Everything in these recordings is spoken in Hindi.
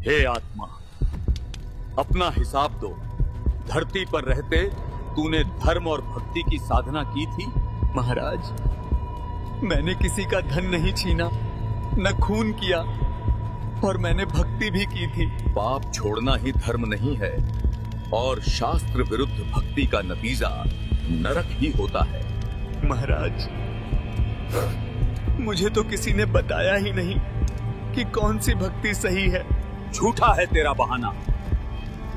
हे आत्मा, अपना हिसाब दो। धरती पर रहते तूने धर्म और भक्ति की साधना की थी? महाराज, मैंने किसी का धन नहीं छीना, न खून किया, और मैंने भक्ति भी की थी। पाप छोड़ना ही धर्म नहीं है, और शास्त्र विरुद्ध भक्ति का नतीजा नरक ही होता है। महाराज, मुझे तो किसी ने बताया ही नहीं कि कौन सी भक्ति सही है। झूठा है तेरा बहाना।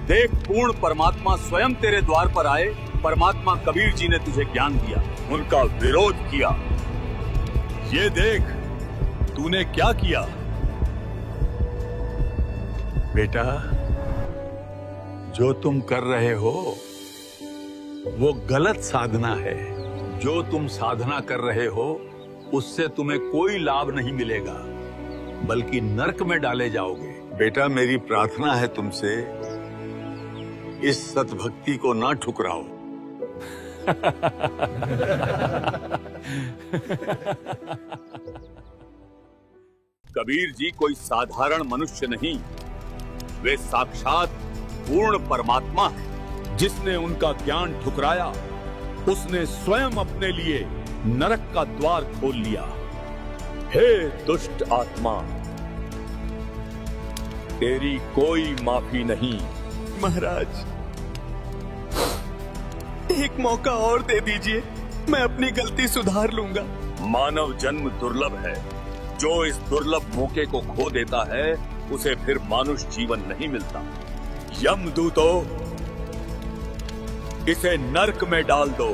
देख, पूर्ण परमात्मा स्वयं तेरे द्वार पर आए। परमात्मा कबीर जी ने तुझे ज्ञान दिया, उनका विरोध किया। ये देख, तूने क्या किया। बेटा, जो तुम कर रहे हो वो गलत साधना है। जो तुम साधना कर रहे हो उससे तुम्हें कोई लाभ नहीं मिलेगा, बल्कि नरक में डाले जाओगे। बेटा, मेरी प्रार्थना है तुमसे, इस सतभक्ति को ना ठुकराओ। कबीर जी कोई साधारण मनुष्य नहीं, वे साक्षात पूर्ण परमात्मा है। जिसने उनका ज्ञान ठुकराया, उसने स्वयं अपने लिए नरक का द्वार खोल लिया। हे दुष्ट आत्मा, तेरी कोई माफी नहीं। महाराज, एक मौका और दे दीजिए, मैं अपनी गलती सुधार लूंगा। मानव जन्म दुर्लभ है। जो इस दुर्लभ मौके को खो देता है, उसे फिर मानुष जीवन नहीं मिलता। यमदूतों, इसे नरक में डाल दो।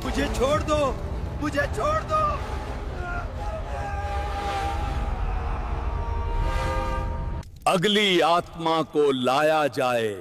मुझे छोड़ दो, मुझे छोड़ दो। अगली आत्मा को लाया जाए।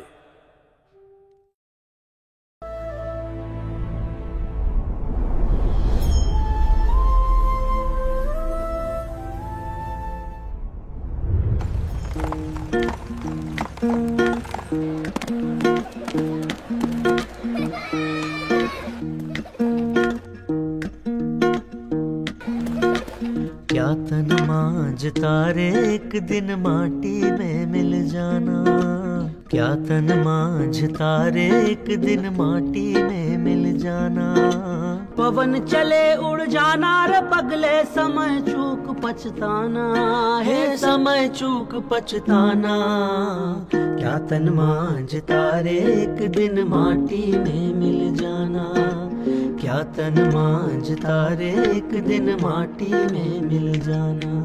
क्या तन मांझता रे एक दिन माटी में मिल जाना। क्या तन मांझता रे एक दिन माटी में मिल जाना। पवन चले उड़ जाना रे पगले, समय चूक पछताना। हे समय चूक पछताना। क्या तन मांझता रे एक दिन माटी में मिल जाना। क्या तन मांझता रे एक दिन माटी में मिल जाना।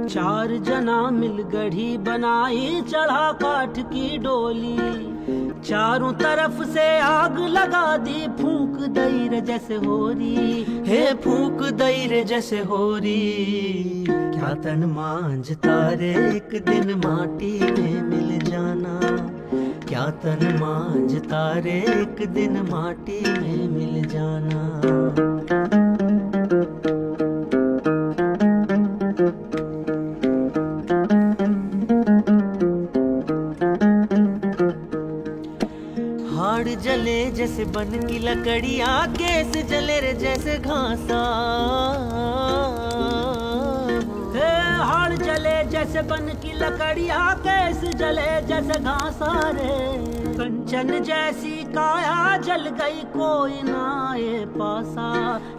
चार जना मिल गढ़ी बनाई, चढ़ा काठ की डोली। चारों तरफ से आग लगा दी, फूंक दई रे जैसे होरी। हे फूंक दई रे जैसे होरी। क्या तन मांझता रे एक दिन माटी में मिल जाना। क्या तन मांझता रे एक दिन माटी में मिल जाना। हाड़ जले जैसे बन की लकड़ियाँ, केस जले रे जैसे घासा। हे हाड़ जले जैसे बन की लकड़ियाँ, केस जले जैसे घासा रे। कंचन जैसी काया जल गई, कोई ना आए पासा।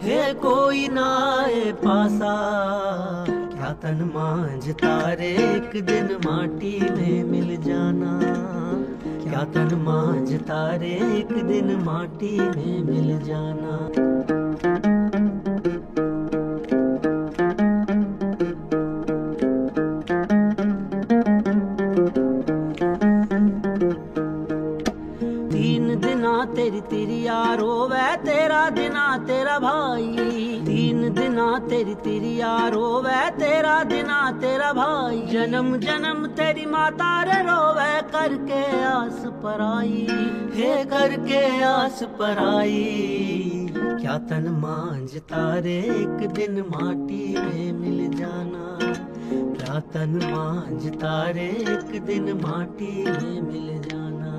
हे कोई ना आए पासा। क्या तन मांझता रे एक दिन माटी में मिल जाना। क्या तन मांझता रे एक दिन माटी में मिल जाना। तीन दिना तेरी तिरिया रोवे, तेरा दिना तेरा भाई। तीन दिना तेरी तिरिया रोवे, तेरा दिना तेरा भाई। जन्म जन्म तेरी माता रे रोवे, करके आस पराई। हे करके आस पराई। क्या तन मांझता रे एक दिन माटी में मिल जाना। क्या तन मांझता रे एक दिन माटी में मिल जाना।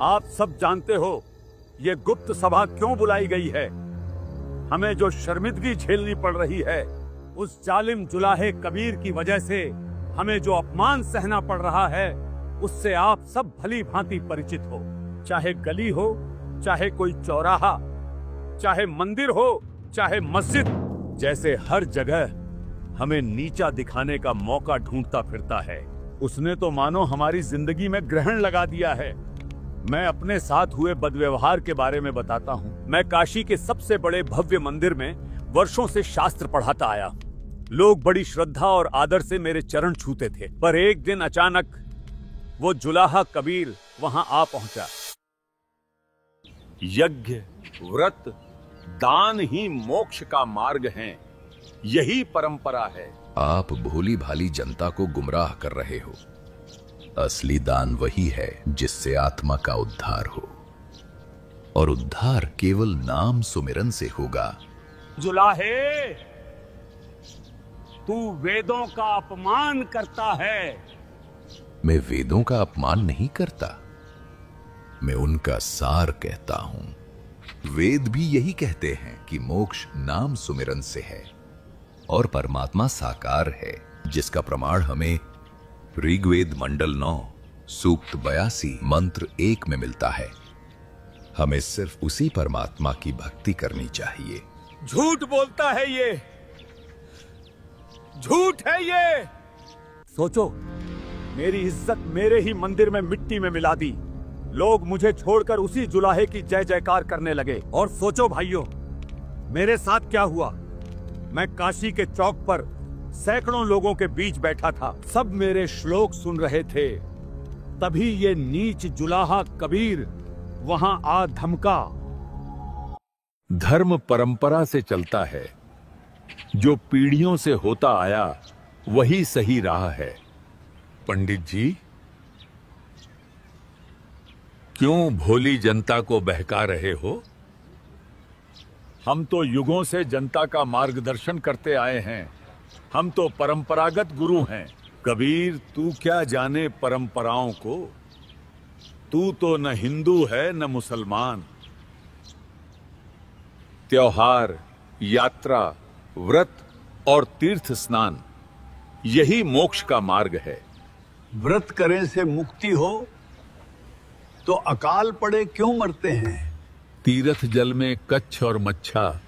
आप सब जानते हो ये गुप्त सभा क्यों बुलाई गई है। हमें जो शर्मिंदगी झेलनी पड़ रही है, उस जालिम जुलाहे कबीर की वजह से हमें जो अपमान सहना पड़ रहा है, उससे आप सब भली भांति परिचित हो। चाहे गली हो, चाहे कोई चौराहा, चाहे मंदिर हो, चाहे मस्जिद, जैसे हर जगह हमें नीचा दिखाने का मौका ढूंढता फिरता है। उसने तो मानो हमारी जिंदगी में ग्रहण लगा दिया है। मैं अपने साथ हुए बदव्यवहार के बारे में बताता हूँ। मैं काशी के सबसे बड़े भव्य मंदिर में वर्षों से शास्त्र पढ़ाता आया। लोग बड़ी श्रद्धा और आदर से मेरे चरण छूते थे, पर एक दिन अचानक वो जुलाहा कबीर वहां आ पहुंचा। यज्ञ, व्रत, दान ही मोक्ष का मार्ग हैं, यही परंपरा है। आप भोली भाली जनता को गुमराह कर रहे हो। असली दान वही है जिससे आत्मा का उद्धार हो, और उद्धार केवल नाम सुमिरन से होगा। जुलाहे, तू वेदों का अपमान करता है। मैं वेदों का अपमान नहीं करता, मैं उनका सार कहता हूं। वेद भी यही कहते हैं कि मोक्ष नाम सुमिरन से है और परमात्मा साकार है, जिसका प्रमाण हमें ऋग्वेद मंडल 9 सूक्त 82 मंत्र 1 में मिलता है। हमें सिर्फ उसी परमात्मा की भक्ति करनी चाहिए। झूठ बोलता है ये, झूठ है ये। सोचो, मेरी इज्जत मेरे ही मंदिर में मिट्टी में मिला दी। लोग मुझे छोड़कर उसी जुलाहे की जय जयकार करने लगे। और सोचो भाइयों, मेरे साथ क्या हुआ। मैं काशी के चौक पर सैकड़ों लोगों के बीच बैठा था, सब मेरे श्लोक सुन रहे थे। तभी ये नीच जुलाहा कबीर वहां आ धमका। धर्म परंपरा से चलता है, जो पीढ़ियों से होता आया वही सही राह है। पंडित जी, क्यों भोली जनता को बहका रहे हो? हम तो युगों से जनता का मार्गदर्शन करते आए हैं। हम तो परंपरागत गुरु हैं। कबीर, तू क्या जाने परंपराओं को। तू तो न हिंदू है न मुसलमान। त्योहार, यात्रा, व्रत और तीर्थ स्नान, यही मोक्ष का मार्ग है। व्रत करें से मुक्ति हो तो अकाल पड़े क्यों मरते हैं? तीर्थ जल में कच्छ और मच्छा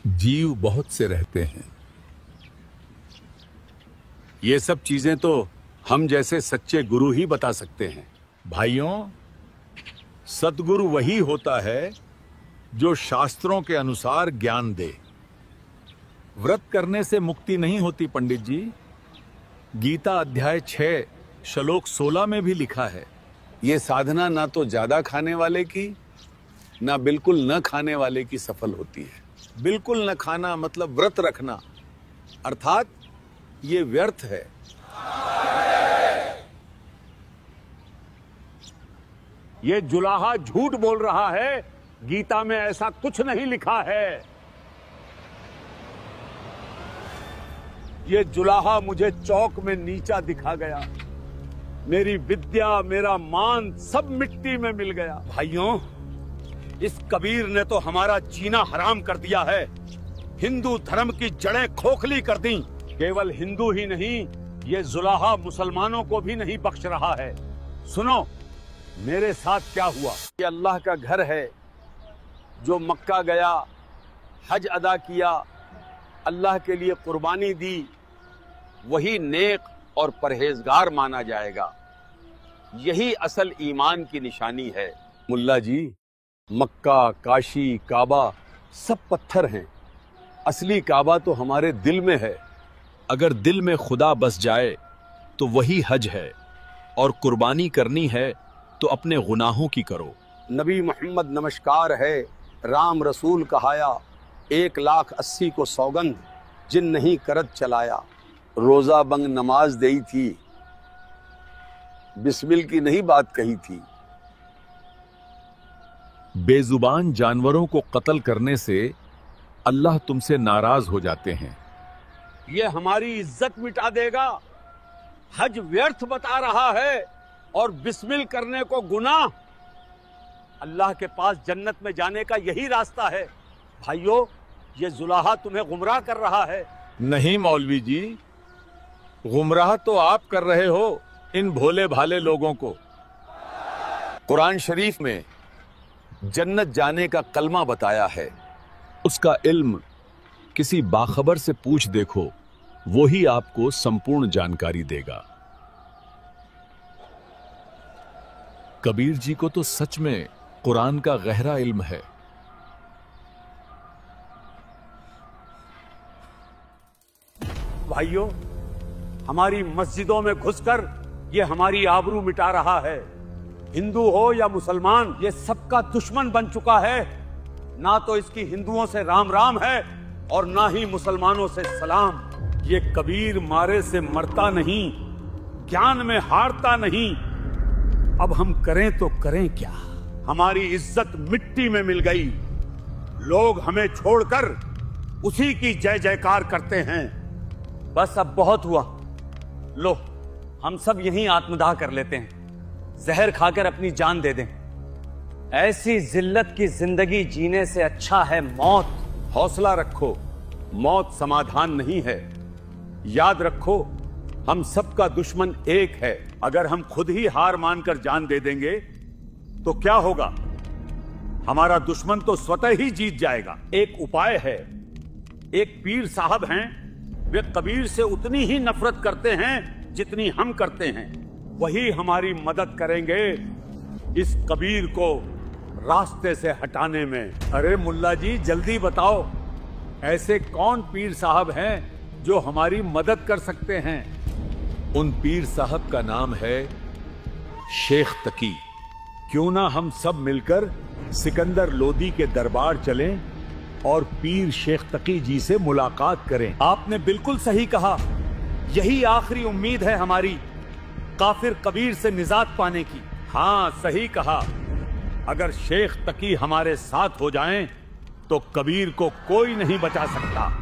जीव बहुत से रहते हैं। ये सब चीजें तो हम जैसे सच्चे गुरु ही बता सकते हैं। भाइयों, सतगुरु वही होता है जो शास्त्रों के अनुसार ज्ञान दे। व्रत करने से मुक्ति नहीं होती पंडित जी। गीता अध्याय 6 श्लोक 16 में भी लिखा है, ये साधना ना तो ज्यादा खाने वाले की, ना बिल्कुल न खाने वाले की सफल होती है। बिल्कुल न खाना मतलब व्रत रखना, अर्थात ये व्यर्थ है। ये जुलाहा झूठ बोल रहा है। गीता में ऐसा कुछ नहीं लिखा है। ये जुलाहा मुझे चौक में नीचा दिखा गया। मेरी विद्या, मेरा मान सब मिट्टी में मिल गया। भाइयों, इस कबीर ने तो हमारा जीना हराम कर दिया है। हिंदू धर्म की जड़ें खोखली कर दी। केवल हिंदू ही नहीं, ये जुलाहा मुसलमानों को भी नहीं बख्श रहा है। सुनो, मेरे साथ क्या हुआ। ये अल्लाह का घर है जो मक्का गया, हज अदा किया, अल्लाह के लिए कुर्बानी दी, वही नेक और परहेजगार माना जाएगा। यही असल ईमान की निशानी है। मुल्ला जी, मक्का, काशी, काबा सब पत्थर हैं। असली काबा तो हमारे दिल में है। अगर दिल में खुदा बस जाए तो वही हज है, और कुर्बानी करनी है तो अपने गुनाहों की करो। नबी मोहम्मद नमस्कार है, राम रसूल कहाया, 1,80,000 को सौगंध, जिन नहीं करत चलाया। रोजा बंग नमाज देई थी, बिस्मिल की नहीं बात कही थी। बेजुबान जानवरों को कत्ल करने से अल्लाह तुमसे नाराज हो जाते हैं। ये हमारी इज्जत मिटा देगा। हज व्यर्थ बता रहा है। और बिस्मिल करने को गुनाह। अल्लाह के पास जन्नत में जाने का यही रास्ता है। भाइयों, ये जुलाहा तुम्हें गुमराह कर रहा है। नहीं मौलवी जी, गुमराह तो आप कर रहे हो इन भोले भाले लोगों को। कुरान शरीफ में जन्नत जाने का कलमा बताया है, उसका इल्म किसी बाखबर से पूछ देखो, वो ही आपको संपूर्ण जानकारी देगा। कबीर जी को तो सच में कुरान का गहरा इल्म है। भाइयों, हमारी मस्जिदों में घुसकर ये हमारी आबरू मिटा रहा है। हिंदू हो या मुसलमान, ये सबका दुश्मन बन चुका है। ना तो इसकी हिंदुओं से राम राम है और ना ही मुसलमानों से सलाम। ये कबीर मारे से मरता नहीं, ज्ञान में हारता नहीं। अब हम करें तो करें क्या? हमारी इज्जत मिट्टी में मिल गई। लोग हमें छोड़कर उसी की जय जयकार करते हैं। बस अब बहुत हुआ। लो, हम सब यहीं आत्मदाह कर लेते हैं, जहर खाकर अपनी जान दे दें। ऐसी जिल्लत की जिंदगी जीने से अच्छा है मौत। हौसला रखो, मौत समाधान नहीं है। याद रखो, हम सबका दुश्मन एक है। अगर हम खुद ही हार मानकर जान दे देंगे तो क्या होगा? हमारा दुश्मन तो स्वतः ही जीत जाएगा। एक उपाय है। एक पीर साहब हैं, वे कबीर से उतनी ही नफरत करते हैं जितनी हम करते हैं। वही हमारी मदद करेंगे इस कबीर को रास्ते से हटाने में। अरे मुल्ला जी, जल्दी बताओ, ऐसे कौन पीर साहब हैं जो हमारी मदद कर सकते हैं? उन पीर साहब का नाम है शेख तकी। क्यों ना हम सब मिलकर सिकंदर लोदी के दरबार चलें और पीर शेख तकी जी से मुलाकात करें। आपने बिल्कुल सही कहा। यही आखिरी उम्मीद है हमारी काफिर कबीर से निजात पाने की। हाँ, सही कहा। अगर शेख तकी हमारे साथ हो जाएं, तो कबीर को कोई नहीं बचा सकता।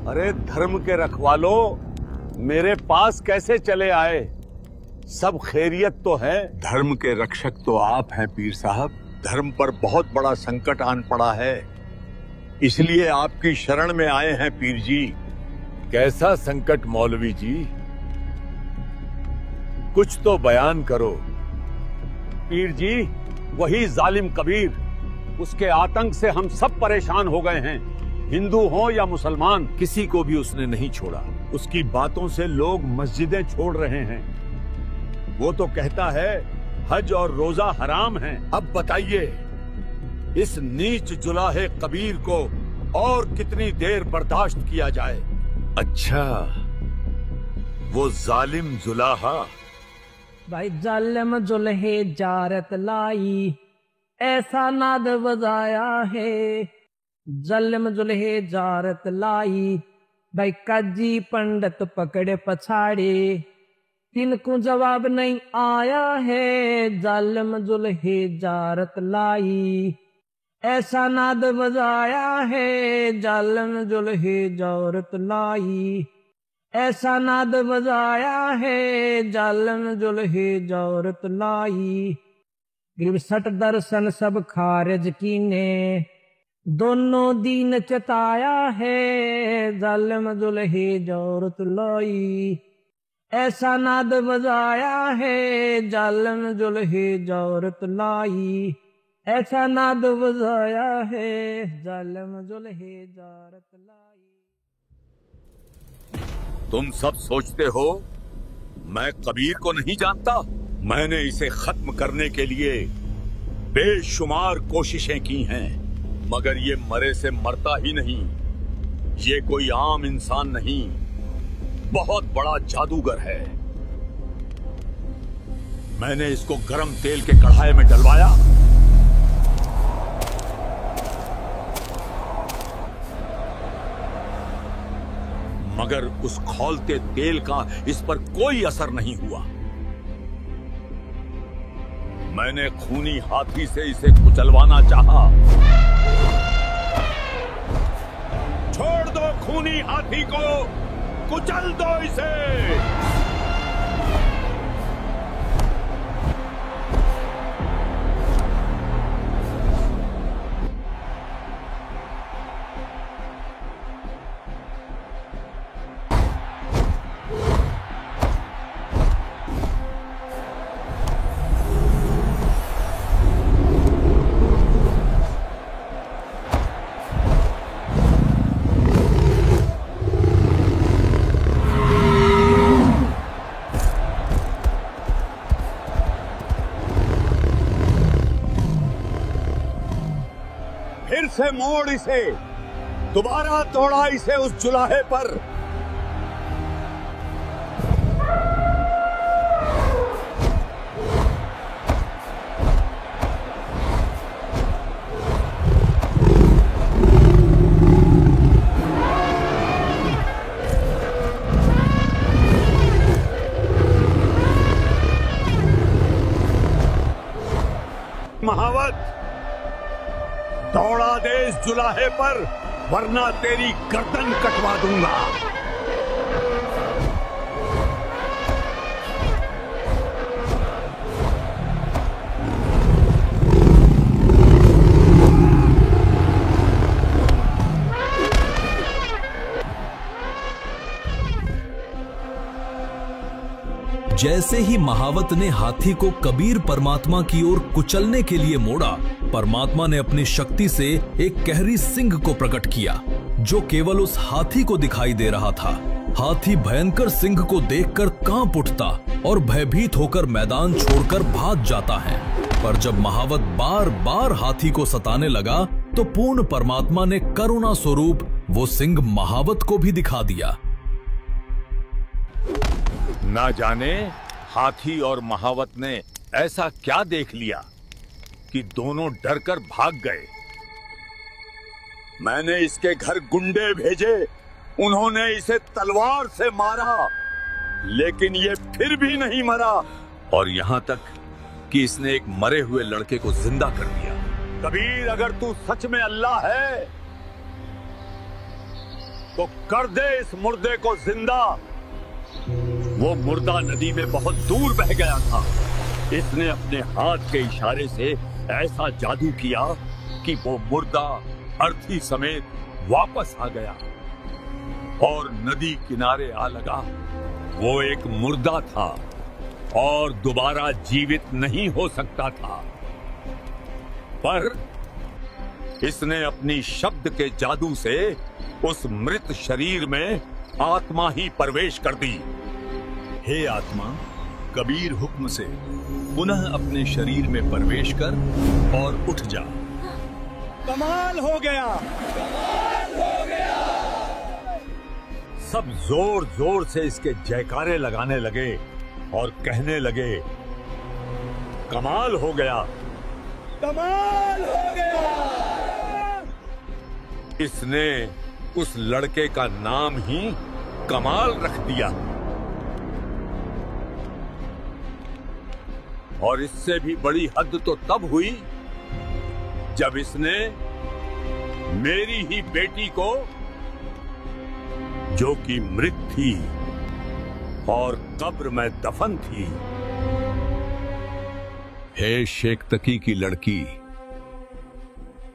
अरे धर्म के रखवालों, मेरे पास कैसे चले आए? सब खैरियत तो है? धर्म के रक्षक तो आप हैं पीर साहब। धर्म पर बहुत बड़ा संकट आन पड़ा है, इसलिए आपकी शरण में आए हैं पीर जी। कैसा संकट मौलवी जी? कुछ तो बयान करो। पीर जी, वही जालिम कबीर, उसके आतंक से हम सब परेशान हो गए हैं। हिंदू हो या मुसलमान, किसी को भी उसने नहीं छोड़ा। उसकी बातों से लोग मस्जिदें छोड़ रहे हैं। वो तो कहता है हज और रोजा हराम हैं। अब बताइए, इस नीच जुलाहे कबीर को और कितनी देर बर्दाश्त किया जाए? अच्छा, वो जालिम जुलाहा। भाई जालिम जुल्हे जारत लाई, ऐसा नाद बजाया है। जालिम जुल्हे जारत लाई, भाई काजी पंडित पकड़े पछाड़े, तिनको जवाब नहीं आया है। जालिम जुल्हे जारत लाई, ऐसा नाद बजाया है। जालिम जुल्हे जारत लाई, ऐसा नाद बजाया है। जालिम जुल्हे जारत लाई, गिरसट दर्शन सब खारिज कीने, दोनों दीन चताया है। जालिम जुल्हे जारत लाई, ऐसा नाद बजाया है। जालिम जुल्हे जारत लाई, ऐसा नाद बजाया है। जालिम जुल्हे जारत लाई। तुम सब सोचते हो मैं कबीर को नहीं जानता? मैंने इसे खत्म करने के लिए बेशुमार कोशिशें की हैं, मगर ये मरे से मरता ही नहीं। ये कोई आम इंसान नहीं, बहुत बड़ा जादूगर है। मैंने इसको गरम तेल के कढ़ाई में डलवाया, मगर उस खौलते तेल का इस पर कोई असर नहीं हुआ। मैंने खूनी हाथी से इसे कुचलवाना चाहा। छोड़ दो खूनी हाथी को, कुचल दो इसे। फिर से मोड़ इसे, दोबारा तोड़ा इसे उस चुलाहे पर। महावत, दौड़ा दे इस जुलाहे पर, वरना तेरी गर्दन कटवा दूंगा। जैसे ही महावत ने हाथी को कबीर परमात्मा की ओर कुचलने के लिए मोड़ा, परमात्मा ने अपनी शक्ति से एक कहरी सिंह को प्रकट किया, जो केवल उस हाथी को दिखाई दे रहा था। हाथी भयंकर सिंह को देखकर कांप उठता और भयभीत होकर मैदान छोड़कर भाग जाता है। पर जब महावत बार बार हाथी को सताने लगा, तो पूर्ण परमात्मा ने करुणा स्वरूप वो सिंह महावत को भी दिखा दिया। ना जाने हाथी और महावत ने ऐसा क्या देख लिया कि दोनों डरकर भाग गए। मैंने इसके घर गुंडे भेजे, उन्होंने इसे तलवार से मारा, लेकिन ये फिर भी नहीं मरा, और यहां तक कि इसने एक मरे हुए लड़के को जिंदा कर दिया। कबीर, अगर तू सच में अल्लाह है तो कर दे इस मुर्दे को जिंदा। वो मुर्दा नदी में बहुत दूर बह गया था। इसने अपने हाथ के इशारे से ऐसा जादू किया कि वो मुर्दा अर्थी समेत वापस आ गया और नदी किनारे आ लगा। वो एक मुर्दा था और दोबारा जीवित नहीं हो सकता था, पर इसने अपनी शब्द के जादू से उस मृत शरीर में आत्मा ही प्रवेश कर दी। हे आत्मा, कबीर हुक्म से पुनः अपने शरीर में प्रवेश कर और उठ जा। कमाल हो गया, कमाल हो गया। सब जोर जोर से इसके जयकारे लगाने लगे और कहने लगे, कमाल हो गया, कमाल हो गया। इसने उस लड़के का नाम ही कमाल रख दिया। और इससे भी बड़ी हद तो तब हुई जब इसने मेरी ही बेटी को, जो कि मृत थी और कब्र में दफन थी। हे शेख तकी की लड़की,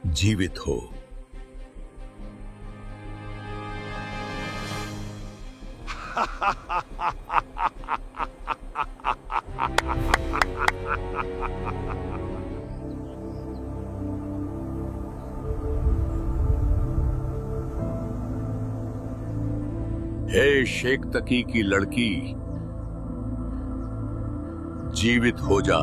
जीवित हो। हे शेख तकी की लड़की, जीवित हो जा।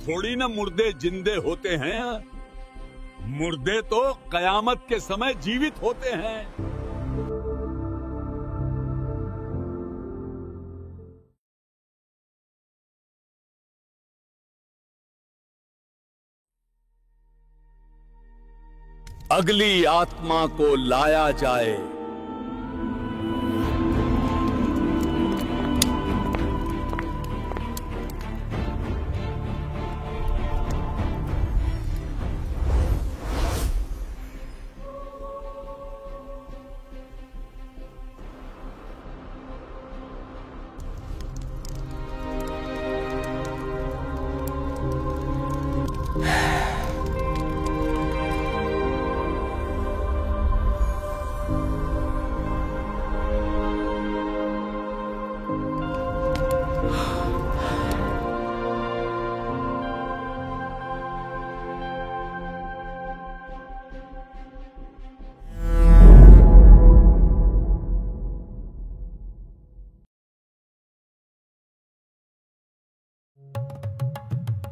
थोड़ी ना मुर्दे जिंदे होते हैं, मुर्दे तो कयामत के समय जीवित होते हैं। अगली आत्मा को लाया जाए।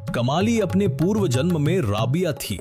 कमाली अपने पूर्व जन्म में राबिया थी,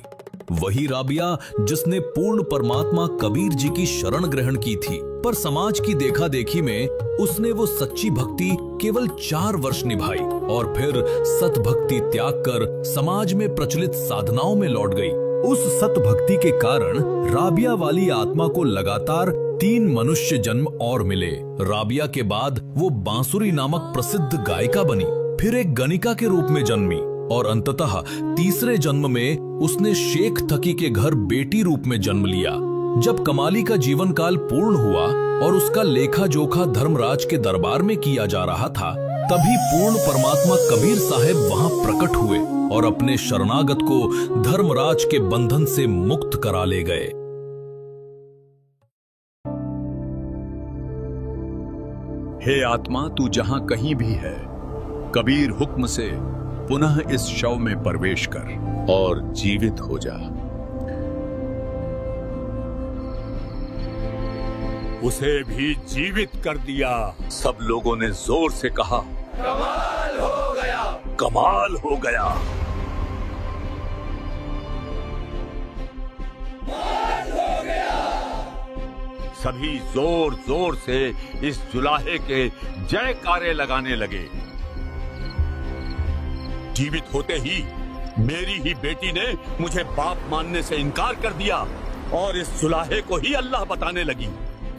वही राबिया जिसने पूर्ण परमात्मा कबीर जी की शरण ग्रहण की थी। पर समाज की देखा देखी में उसने वो सच्ची भक्ति केवल 4 वर्ष निभाई और फिर सत भक्ति त्याग कर समाज में प्रचलित साधनाओं में लौट गई। उस सत भक्ति के कारण राबिया वाली आत्मा को लगातार 3 मनुष्य जन्म और मिले। राबिया के बाद वो बांसुरी नामक प्रसिद्ध गायिका बनी, फिर एक गणिका के रूप में जन्मी और अंततः तीसरे जन्म में उसने शेख थकी के घर बेटी रूप में जन्म लिया। जब कमाली का जीवन काल पूर्ण हुआ और उसका लेखा जोखा धर्मराज के दरबार में किया जा रहा था, तभी पूर्ण परमात्मा कबीर साहब वहां प्रकट हुए और अपने शरणागत को धर्मराज के बंधन से मुक्त करा ले गए। हे आत्मा, तू जहां कहीं भी है, कबीर हुक्म से पुनः इस शव में प्रवेश कर और जीवित हो जा। उसे भी जीवित कर दिया। सब लोगों ने जोर से कहा, कमाल हो गया, कमाल हो गया। कमाल हो गया। सभी जोर जोर से इस जुलाहे के जयकारे लगाने लगे। जीवित होते ही मेरी ही बेटी ने मुझे बाप मानने से इनकार कर दिया और इस जुलाहे को ही अल्लाह बताने लगी,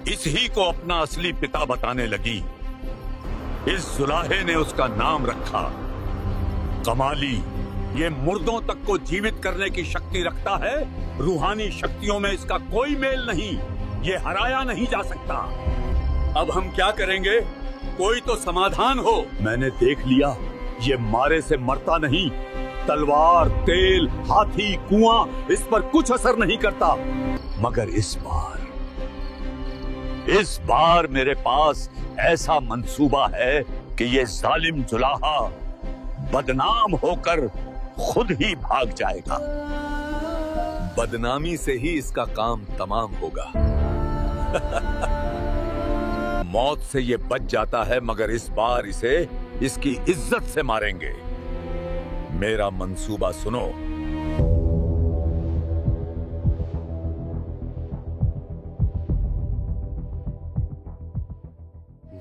इस ही को अपना असली पिता बताने लगी। इस जुलाहे ने उसका नाम रखा कमाली। ये मुर्दों तक को जीवित करने की शक्ति रखता है, रूहानी शक्तियों में इसका कोई मेल नहीं, ये हराया नहीं जा सकता। अब हम क्या करेंगे? कोई तो समाधान हो। मैंने देख लिया, ये मारे से मरता नहीं। तलवार, तेल, हाथी, कुआं, इस पर कुछ असर नहीं करता। मगर इस बार मेरे पास ऐसा मंसूबा है कि ये जालिम जुलाहा बदनाम होकर खुद ही भाग जाएगा। बदनामी से ही इसका काम तमाम होगा। मौत से ये बच जाता है, मगर इस बार इसे इसकी इज्जत से मारेंगे। मेरा मंसूबा सुनो।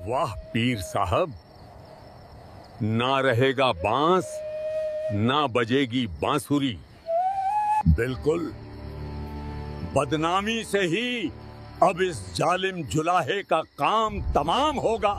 वाह पीर साहब, ना रहेगा बांस, ना बजेगी बांसुरी। बिल्कुल बदनामी से ही अब इस जालिम जुलाहे का काम तमाम होगा।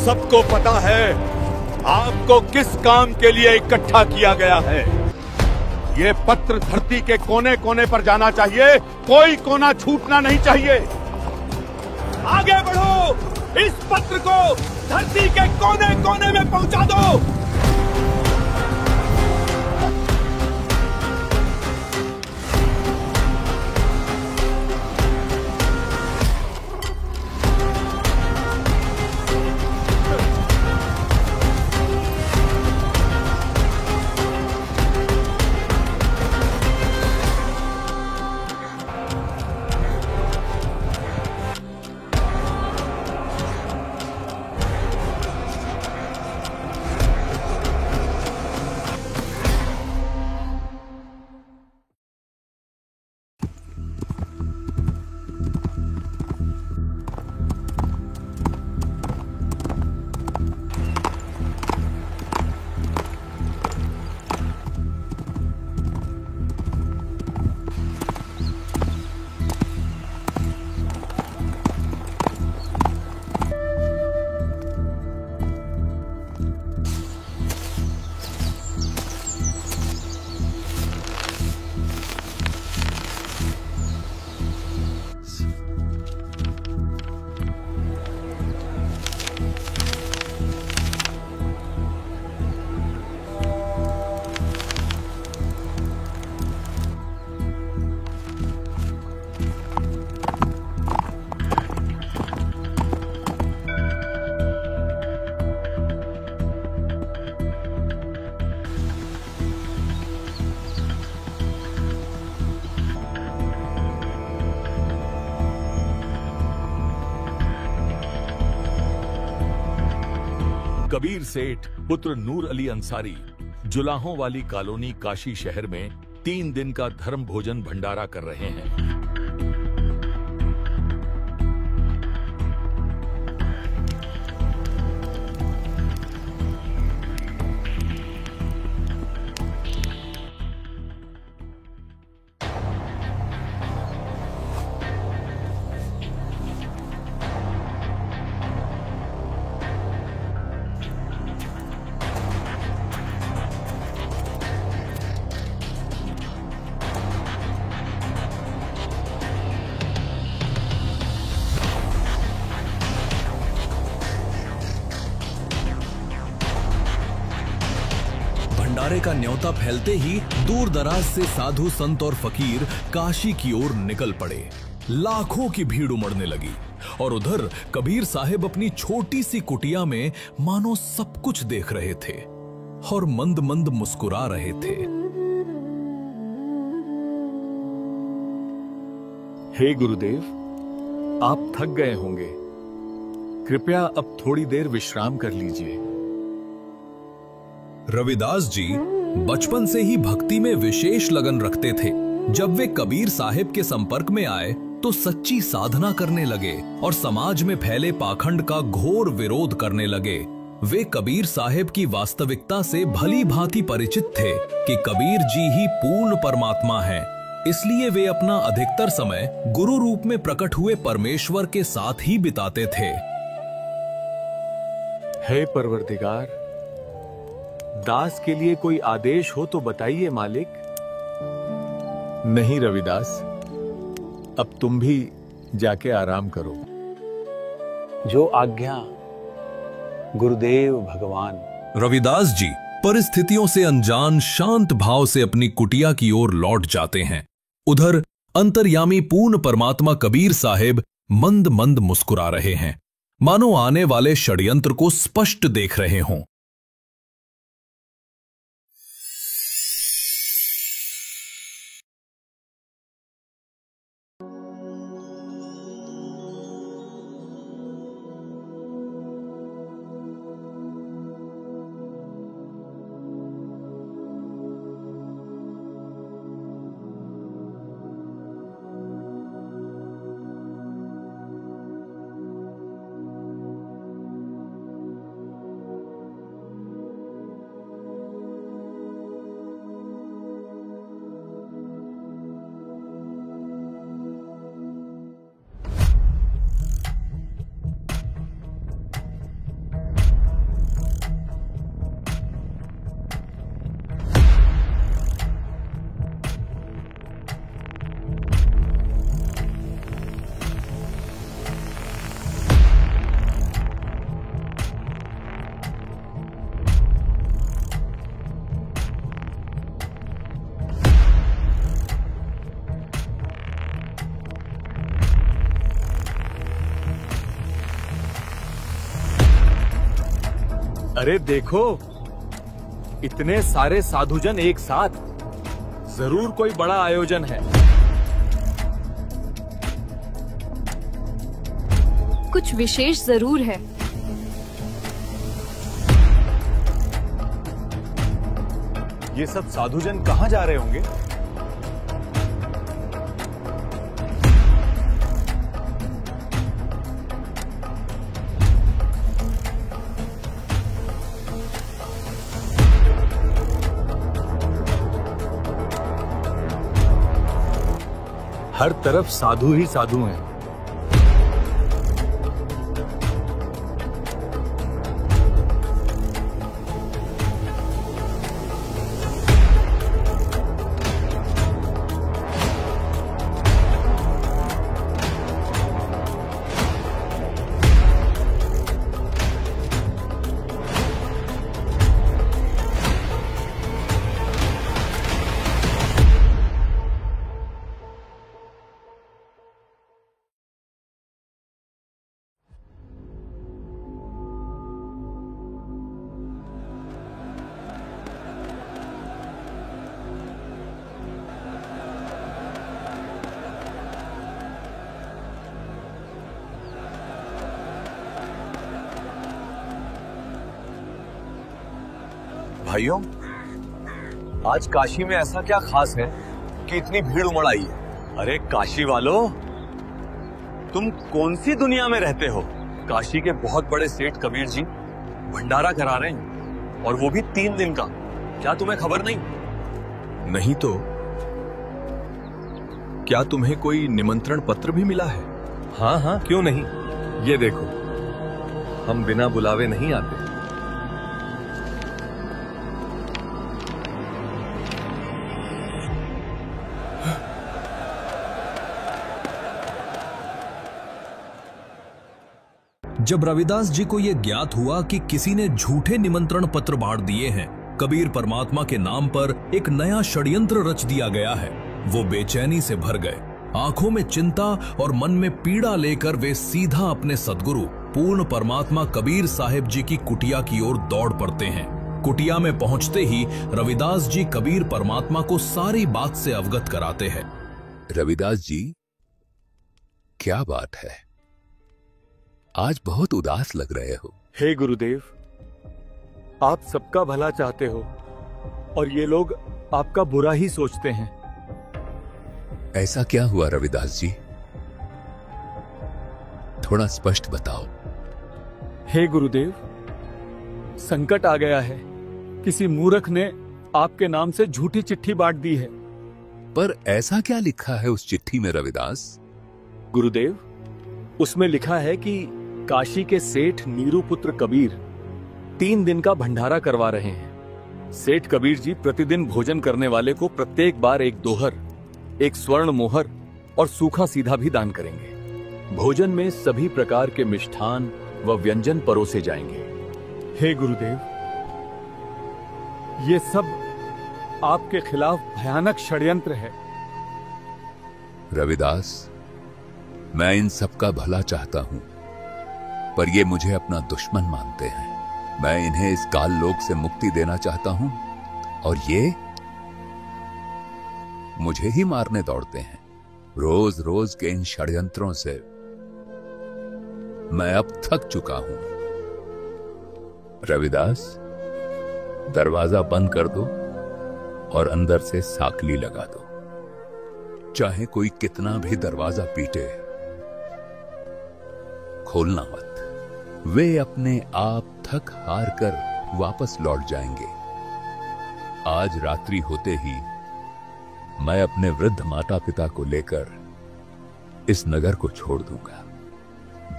सबको पता है आपको किस काम के लिए इकट्ठा किया गया है। ये पत्र धरती के कोने कोने पर जाना चाहिए, कोई कोना छूटना नहीं चाहिए। आगे बढ़ो, इस पत्र को धरती के कोने कोने में पहुंचा दो। कबीर सेठ पुत्र नूर अली अंसारी जुलाहों वाली कॉलोनी काशी शहर में 3 दिन का धर्म भोजन भंडारा कर रहे हैं। भंडारे का न्योता फैलते ही दूर दराज से साधु संत और फकीर काशी की ओर निकल पड़े। लाखों की भीड़ उमड़ने लगी और उधर कबीर साहब अपनी छोटी सी कुटिया में मानो सब कुछ देख रहे थे और मंद मंद मुस्कुरा रहे थे। हे गुरुदेव, आप थक गए होंगे, कृपया अब थोड़ी देर विश्राम कर लीजिए। रविदास जी बचपन से ही भक्ति में विशेष लगन रखते थे। जब वे कबीर साहिब के संपर्क में आए तो सच्ची साधना करने लगे और समाज में फैले पाखंड का घोर विरोध करने लगे। वे कबीर साहिब की वास्तविकता से भली भांति परिचित थे कि कबीर जी ही पूर्ण परमात्मा हैं। इसलिए वे अपना अधिकतर समय गुरु रूप में प्रकट हुए परमेश्वर के साथ ही बिताते थे। हे परवरदिगार, दास के लिए कोई आदेश हो तो बताइए मालिक। नहीं रविदास, अब तुम भी जाके आराम करो। जो आज्ञा गुरुदेव भगवान। रविदास जी परिस्थितियों से अनजान शांत भाव से अपनी कुटिया की ओर लौट जाते हैं। उधर अंतर्यामी पूर्ण परमात्मा कबीर साहिब मंद मंद मुस्कुरा रहे हैं, मानो आने वाले षड्यंत्र को स्पष्ट देख रहे हों। अरे देखो, इतने सारे साधुजन एक साथ, जरूर कोई बड़ा आयोजन है। कुछ विशेष जरूर है। ये सब साधुजन कहाँ जा रहे होंगे? हर तरफ साधु ही साधु हैं। भाइयों, आज काशी में ऐसा क्या खास है कि इतनी भीड़ उमड़ आई है? अरे काशी वालों, तुम कौन सी दुनिया में रहते हो? काशी के बहुत बड़े सेठ कबीर जी भंडारा करा रहे हैं, और वो भी 3 दिन का। क्या तुम्हें खबर नहीं? नहीं तो क्या तुम्हें कोई निमंत्रण पत्र भी मिला है? हाँ हाँ, क्यों नहीं। ये देखो, हम बिना बुलावे नहीं आते। जब रविदास जी को यह ज्ञात हुआ कि किसी ने झूठे निमंत्रण पत्र बांट दिए हैं, कबीर परमात्मा के नाम पर एक नया षड्यंत्र रच दिया गया है, वो बेचैनी से भर गए। आंखों में चिंता और मन में पीड़ा लेकर वे सीधा अपने सद्गुरु पूर्ण परमात्मा कबीर साहिब जी की कुटिया की ओर दौड़ पड़ते हैं। कुटिया में पहुंचते ही रविदास जी कबीर परमात्मा को सारी बात से अवगत कराते हैं। रविदास जी, क्या बात है? आज बहुत उदास लग रहे हो। हे गुरुदेव, आप सबका भला चाहते हो और ये लोग आपका बुरा ही सोचते हैं। ऐसा क्या हुआ रविदास जी? थोड़ा स्पष्ट बताओ। हे गुरुदेव, संकट आ गया है। किसी मूर्ख ने आपके नाम से झूठी चिट्ठी बांट दी है। पर ऐसा क्या लिखा है उस चिट्ठी में रविदास? गुरुदेव, उसमें लिखा है कि काशी के सेठ नीरू पुत्र कबीर 3 दिन का भंडारा करवा रहे हैं। सेठ कबीर जी प्रतिदिन भोजन करने वाले को प्रत्येक बार एक दोहर, एक स्वर्ण मोहर और सूखा सीधा भी दान करेंगे। भोजन में सभी प्रकार के मिष्ठान व व्यंजन परोसे जाएंगे। हे गुरुदेव, ये सब आपके खिलाफ भयानक षड्यंत्र है। रविदास, मैं इन सबका भला चाहता हूं, पर ये मुझे अपना दुश्मन मानते हैं। मैं इन्हें इस काल लोक से मुक्ति देना चाहता हूं और ये मुझे ही मारने दौड़ते हैं। रोज रोज के इन षड्यंत्रों से मैं अब थक चुका हूं। रविदास, दरवाजा बंद कर दो और अंदर से साकली लगा दो। चाहे कोई कितना भी दरवाजा पीटे, खोलना मत। वे अपने आप थक हार कर वापस लौट जाएंगे। आज रात्रि होते ही मैं अपने वृद्ध माता पिता को लेकर इस नगर को छोड़ दूंगा,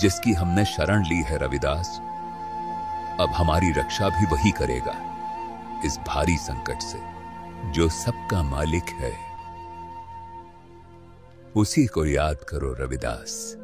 जिसकी हमने शरण ली है। रविदास, अब हमारी रक्षा भी वही करेगा इस भारी संकट से। जो सबका मालिक है, उसी को याद करो रविदास।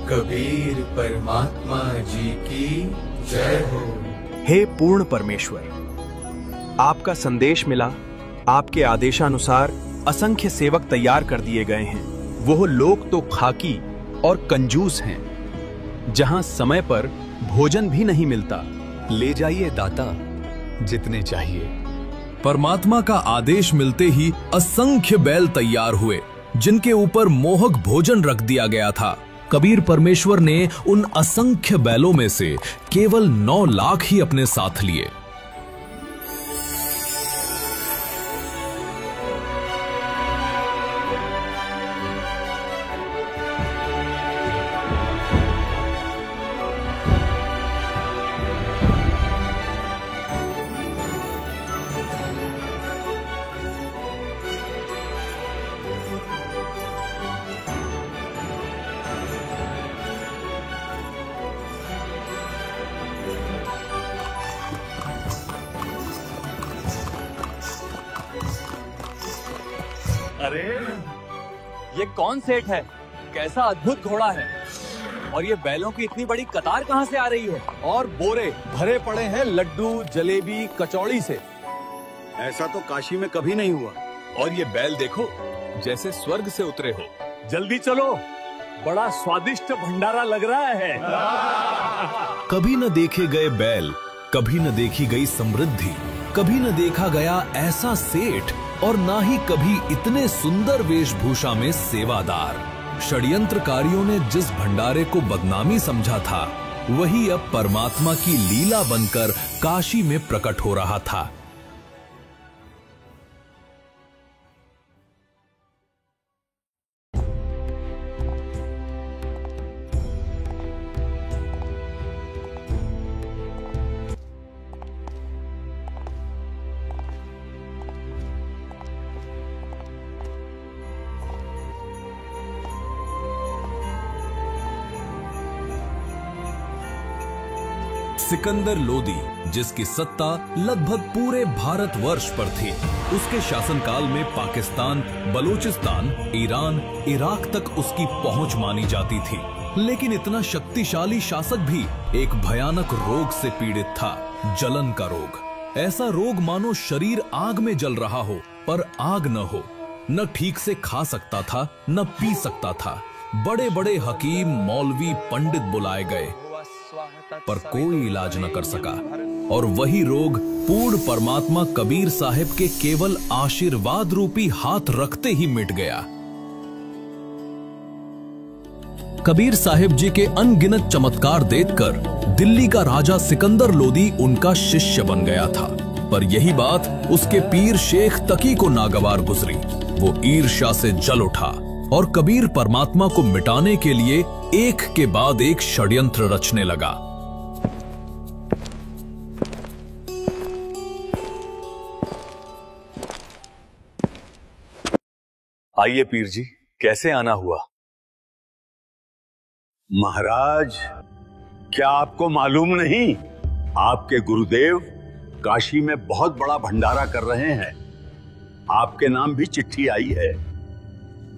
कबीर परमात्मा जी की जय हो। हे पूर्ण परमेश्वर, आपका संदेश मिला। आपके आदेशानुसार असंख्य सेवक तैयार कर दिए गए हैं। वो लोग तो खाकी और कंजूस हैं, जहां समय पर भोजन भी नहीं मिलता। ले जाइए दाता, जितने चाहिए। परमात्मा का आदेश मिलते ही असंख्य बैल तैयार हुए, जिनके ऊपर मोहक भोजन रख दिया गया था। कबीर परमेश्वर ने उन असंख्य बैलों में से केवल 9 लाख ही अपने साथ लिए। अरे ये कौन सेठ है? कैसा अद्भुत घोड़ा है, और ये बैलों की इतनी बड़ी कतार कहाँ से आ रही है? और बोरे भरे पड़े हैं लड्डू, जलेबी, कचौड़ी से। ऐसा तो काशी में कभी नहीं हुआ। और ये बैल देखो, जैसे स्वर्ग से उतरे हो। जल्दी चलो, बड़ा स्वादिष्ट भंडारा लग रहा है। कभी न देखे गए बैल, कभी न देखी गई समृद्धि, कभी न देखा गया ऐसा सेठ, और ना ही कभी इतने सुंदर वेशभूषा में सेवादार। षड्यंत्रकारियों ने जिस भंडारे को बदनामी समझा था, वही अब परमात्मा की लीला बनकर काशी में प्रकट हो रहा था। सिकंदर लोदी, जिसकी सत्ता लगभग पूरे भारतवर्ष पर थी, उसके शासनकाल में पाकिस्तान, बलूचिस्तान, ईरान, इराक तक उसकी पहुंच मानी जाती थी। लेकिन इतना शक्तिशाली शासक भी एक भयानक रोग से पीड़ित था, जलन का रोग। ऐसा रोग मानो शरीर आग में जल रहा हो, पर आग न हो। न ठीक से खा सकता था, न पी सकता था। बड़े बड़े हकीम, मौलवी, पंडित बुलाए गए, पर कोई इलाज न कर सका। और वही रोग पूर्ण परमात्मा कबीर साहिब के केवल आशीर्वाद रूपी हाथ रखते ही मिट गया। कबीर साहिब जी के अनगिनत चमत्कार देखकर दिल्ली का राजा सिकंदर लोदी उनका शिष्य बन गया था। पर यही बात उसके पीर शेख तकी को नागवार गुजरी। वो ईर्ष्या से जल उठा और कबीर परमात्मा को मिटाने के लिए एक के बाद एक षड्यंत्र रचने लगा। आइए पीर जी, कैसे आना हुआ? महाराज, क्या आपको मालूम नहीं, आपके गुरुदेव काशी में बहुत बड़ा भंडारा कर रहे हैं। आपके नाम भी चिट्ठी आई है।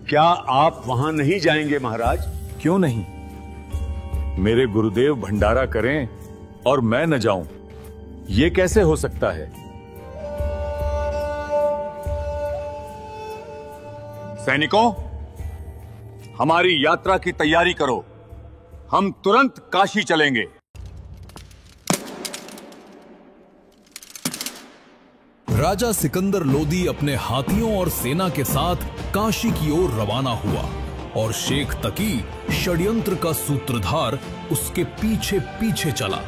क्या आप वहां नहीं जाएंगे महाराज? क्यों नहीं? मेरे गुरुदेव भंडारा करें और मैं न जाऊं, ये कैसे हो सकता है? सैनिकों, हमारी यात्रा की तैयारी करो। हम तुरंत काशी चलेंगे। राजा सिकंदर लोदी अपने हाथियों और सेना के साथ काशी की ओर रवाना हुआ और शेख तकी, षड्यंत्र का सूत्रधार, उसके पीछे पीछे चला।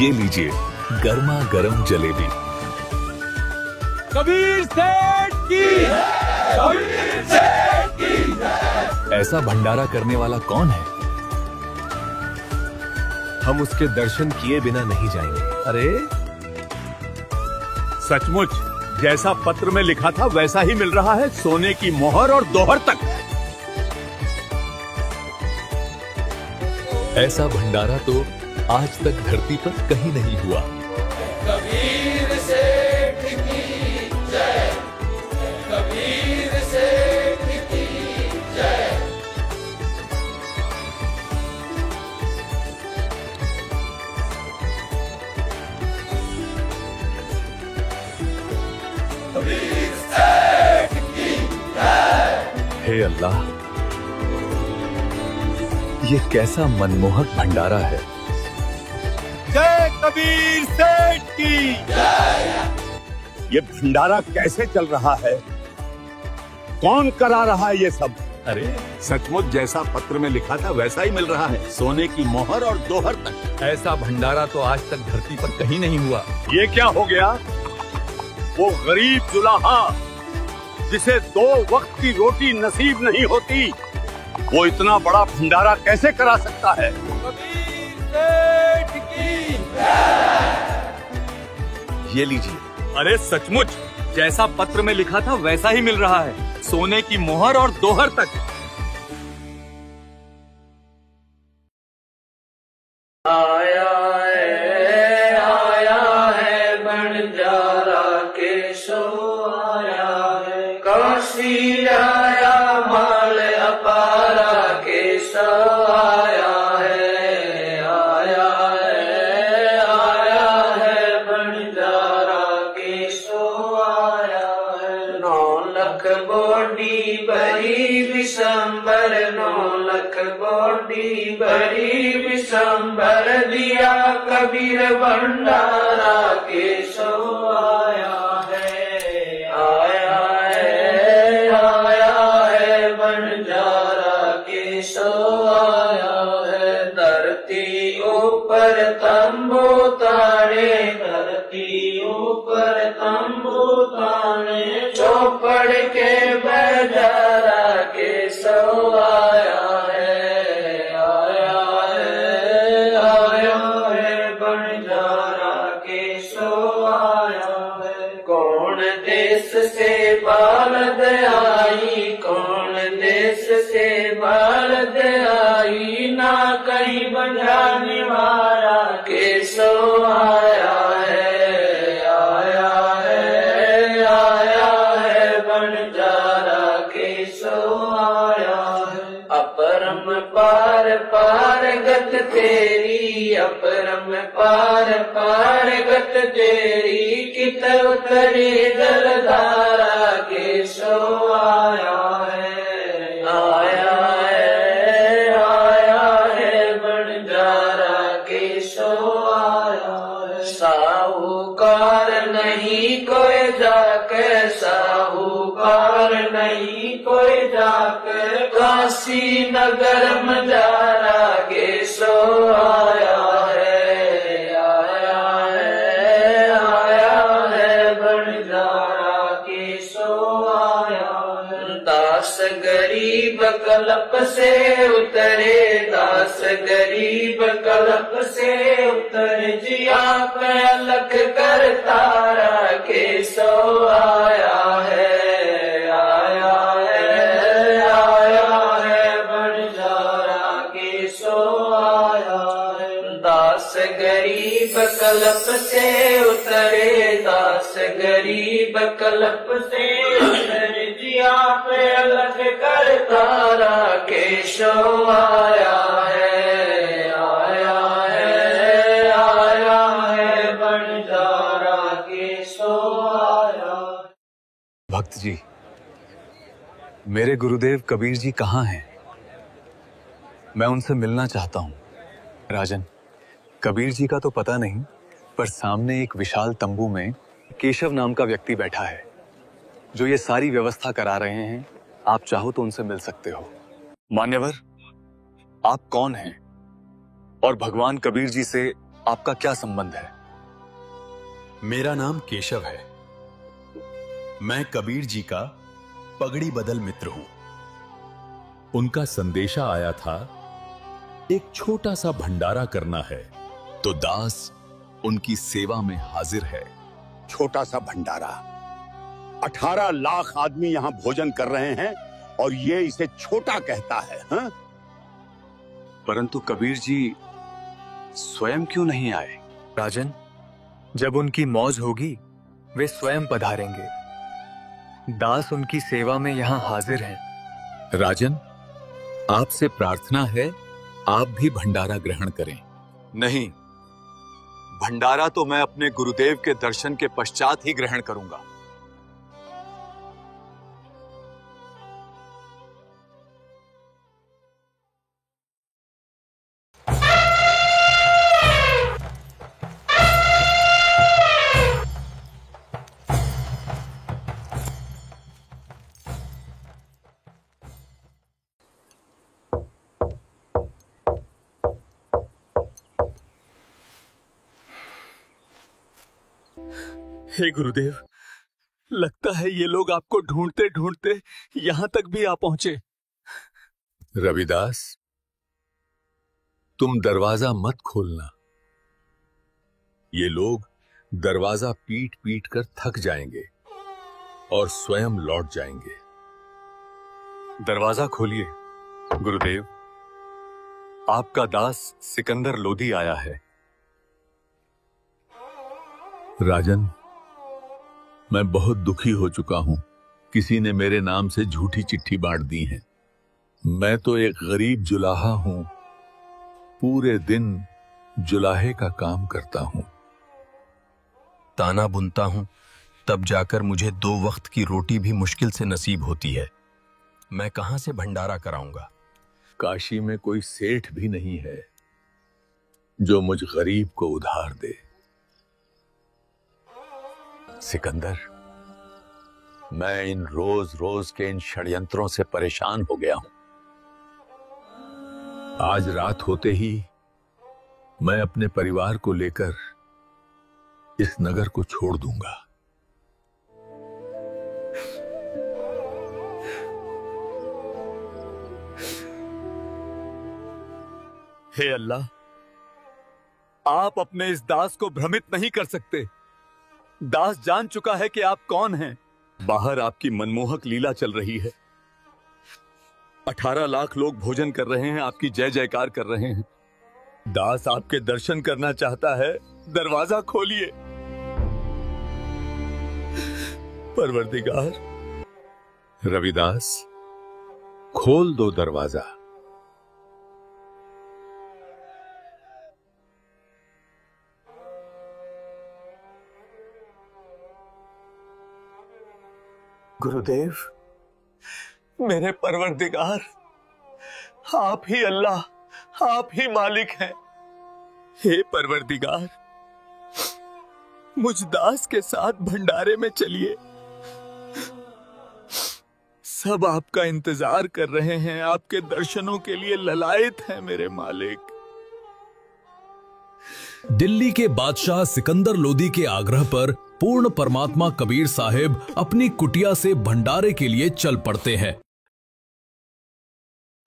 ये लीजिए गर्मा गर्म जलेबी। कबीर सेठ की, कबीर सेठ की। ऐसा भंडारा करने वाला कौन है? हम उसके दर्शन किए बिना नहीं जाएंगे। अरे सचमुच जैसा पत्र में लिखा था वैसा ही मिल रहा है, सोने की मोहर और दोहर तक। ऐसा भंडारा तो आज तक धरती पर कहीं नहीं हुआ। कबीर सेठ की जय, कबीर सेठ की जय। कबीर सेठ की जय। हे अल्लाह, ये कैसा मनमोहक भंडारा है। जय कबीर सेठ की जय। ये भंडारा कैसे चल रहा है? कौन करा रहा है ये सब? अरे सचमुच जैसा पत्र में लिखा था वैसा ही मिल रहा है, सोने की मोहर और दोहर तक। ऐसा भंडारा तो आज तक धरती पर कहीं नहीं हुआ। ये क्या हो गया? वो गरीब जुलाहा जिसे 2 वक्त की रोटी नसीब नहीं होती, वो इतना बड़ा भंडारा कैसे करा सकता है? कबीर सेठ की ये लीजिए। अरे सचमुच जैसा पत्र में लिखा था वैसा ही मिल रहा है, सोने की मोहर और दोहर तक। आया है बंजारा केशो आया है, काशी आया माल अपारा केशो आया है। आया है बंजारा केशो आया है। 9 लाख बोडी बड़ी विशंबर, 9 लाख बोडी बड़ी विशंबर दिया कबीर भंडारा केशो आया है। आया है बंजारा केशो आया है। धरती ऊपर तंबू ताने, धरती ऊपर तंबू ताने, चौपड़ के बजारा केशो आया है। आया है बंजारा केशो आया है। कौन देश से बालद आई, कौन देश से बालद आई, ना कहीं बजाने वाला केशो आया है। आया है बंजारा केशो आया है। अपरम पार पार गत तेरी, अपरम पार पार गत तेरी, कित उतरी जलधारा केशो आया है। आया है बंजारा केशो आया है। साहूकार नहीं कोई जाके, साहूकार नहीं कोई जाके, काशी नगर मजारा केशो आया है। आया है बंजारा केशो आया है। दास गरीब कल्प से उतरे, दास गरीब कल्प से उतरे, जिया पे अलख कर तारा केशो आया है। आया है बंजारा केशो आया है। दास गरीब कल्प से उतरे, दास गरीब कल्प से उतरे, जिया पे अलख कर तारा केशो आया है। आया है बंजारा केशो आया। भक्त जी, मेरे गुरुदेव कबीर जी कहाँ हैं? मैं उनसे मिलना चाहता हूँ। राजन, कबीर जी का तो पता नहीं, पर सामने एक विशाल तंबू में केशव नाम का व्यक्ति बैठा है जो ये सारी व्यवस्था करा रहे हैं। आप चाहो तो उनसे मिल सकते हो। मान्यवर, आप कौन हैं और भगवान कबीर जी से आपका क्या संबंध है? मेरा नाम केशव है। मैं कबीर जी का पगड़ी बदल मित्र हूं। उनका संदेशा आया था, एक छोटा सा भंडारा करना है, तो दास उनकी सेवा में हाजिर है। छोटा सा भंडारा? 18 लाख आदमी यहां भोजन कर रहे हैं और ये इसे छोटा कहता है, हाँ? परंतु कबीर जी स्वयं क्यों नहीं आए? राजन, जब उनकी मौज होगी वे स्वयं पधारेंगे। दास उनकी सेवा में यहाँ हाजिर हैं। राजन, आपसे प्रार्थना है, आप भी भंडारा ग्रहण करें। नहीं, भंडारा तो मैं अपने गुरुदेव के दर्शन के पश्चात ही ग्रहण करूंगा। हे गुरुदेव, लगता है ये लोग आपको ढूंढते ढूंढते यहां तक भी आ पहुंचे। रविदास, तुम दरवाजा मत खोलना। ये लोग दरवाजा पीट पीट कर थक जाएंगे और स्वयं लौट जाएंगे। दरवाजा खोलिए गुरुदेव। आपका दास सिकंदर लोधी आया है। राजन, मैं बहुत दुखी हो चुका हूं। किसी ने मेरे नाम से झूठी चिट्ठी बांट दी है। मैं तो एक गरीब जुलाहा हूं, पूरे दिन जुलाहे का काम करता हूं। ताना बुनता हूं, तब जाकर मुझे 2 वक्त की रोटी भी मुश्किल से नसीब होती है। मैं कहां से भंडारा कराऊंगा? काशी में कोई सेठ भी नहीं है जो मुझ गरीब को उधार दे। सिकंदर, मैं इन रोज रोज के इन षड्यंत्रों से परेशान हो गया हूं। आज रात होते ही मैं अपने परिवार को लेकर इस नगर को छोड़ दूंगा। हे अल्लाह, आप अपने इस दास को भ्रमित नहीं कर सकते। दास जान चुका है कि आप कौन हैं। बाहर आपकी मनमोहक लीला चल रही है। 18 लाख लोग भोजन कर रहे हैं, आपकी जय जयकार कर रहे हैं। दास आपके दर्शन करना चाहता है, दरवाजा खोलिए। परवरदिगार। रविदास, खोल दो दरवाजा। गुरुदेव, मेरे परवरदिगार, आप ही अल्लाह, आप ही मालिक हैं। हे परवरदिगार, मुझ दास के साथ भंडारे में चलिए। सब आपका इंतजार कर रहे हैं, आपके दर्शनों के लिए ललायत हैं मेरे मालिक। दिल्ली के बादशाह सिकंदर लोदी के आग्रह पर पूर्ण परमात्मा कबीर साहिब अपनी कुटिया से भंडारे के लिए चल पड़ते हैं।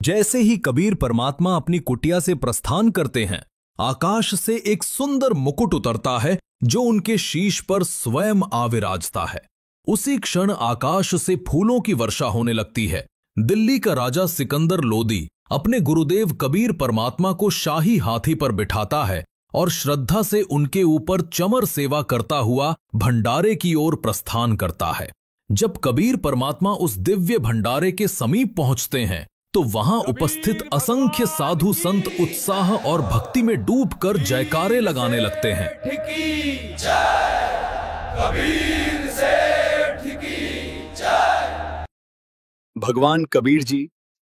जैसे ही कबीर परमात्मा अपनी कुटिया से प्रस्थान करते हैं, आकाश से एक सुंदर मुकुट उतरता है जो उनके शीश पर स्वयं आविराजता है। उसी क्षण आकाश से फूलों की वर्षा होने लगती है। दिल्ली का राजा सिकंदर लोदी अपने गुरुदेव कबीर परमात्मा को शाही हाथी पर बिठाता है और श्रद्धा से उनके ऊपर चमर सेवा करता हुआ भंडारे की ओर प्रस्थान करता है। जब कबीर परमात्मा उस दिव्य भंडारे के समीप पहुंचते हैं तो वहां उपस्थित असंख्य साधु संत उत्साह और भक्ति में डूबकर जयकारे लगाने लगते हैं। भगवान कबीर जी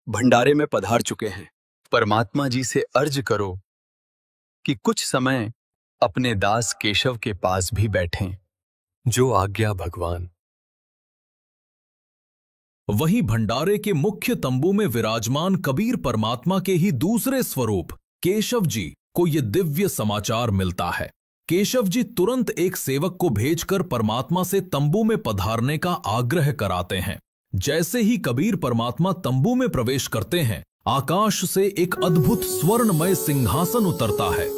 भंडारे में पधार चुके हैं। परमात्मा जी से अर्ज करो कि कुछ समय अपने दास केशव के पास भी बैठें। जो आज्ञा भगवान। वहीं भंडारे के मुख्य तंबू में विराजमान कबीर परमात्मा के ही दूसरे स्वरूप केशव जी को यह दिव्य समाचार मिलता है। केशव जी तुरंत एक सेवक को भेजकर परमात्मा से तंबू में पधारने का आग्रह कराते हैं। जैसे ही कबीर परमात्मा तंबू में प्रवेश करते हैं, आकाश से एक अद्भुत स्वर्णमय सिंहासन उतरता है।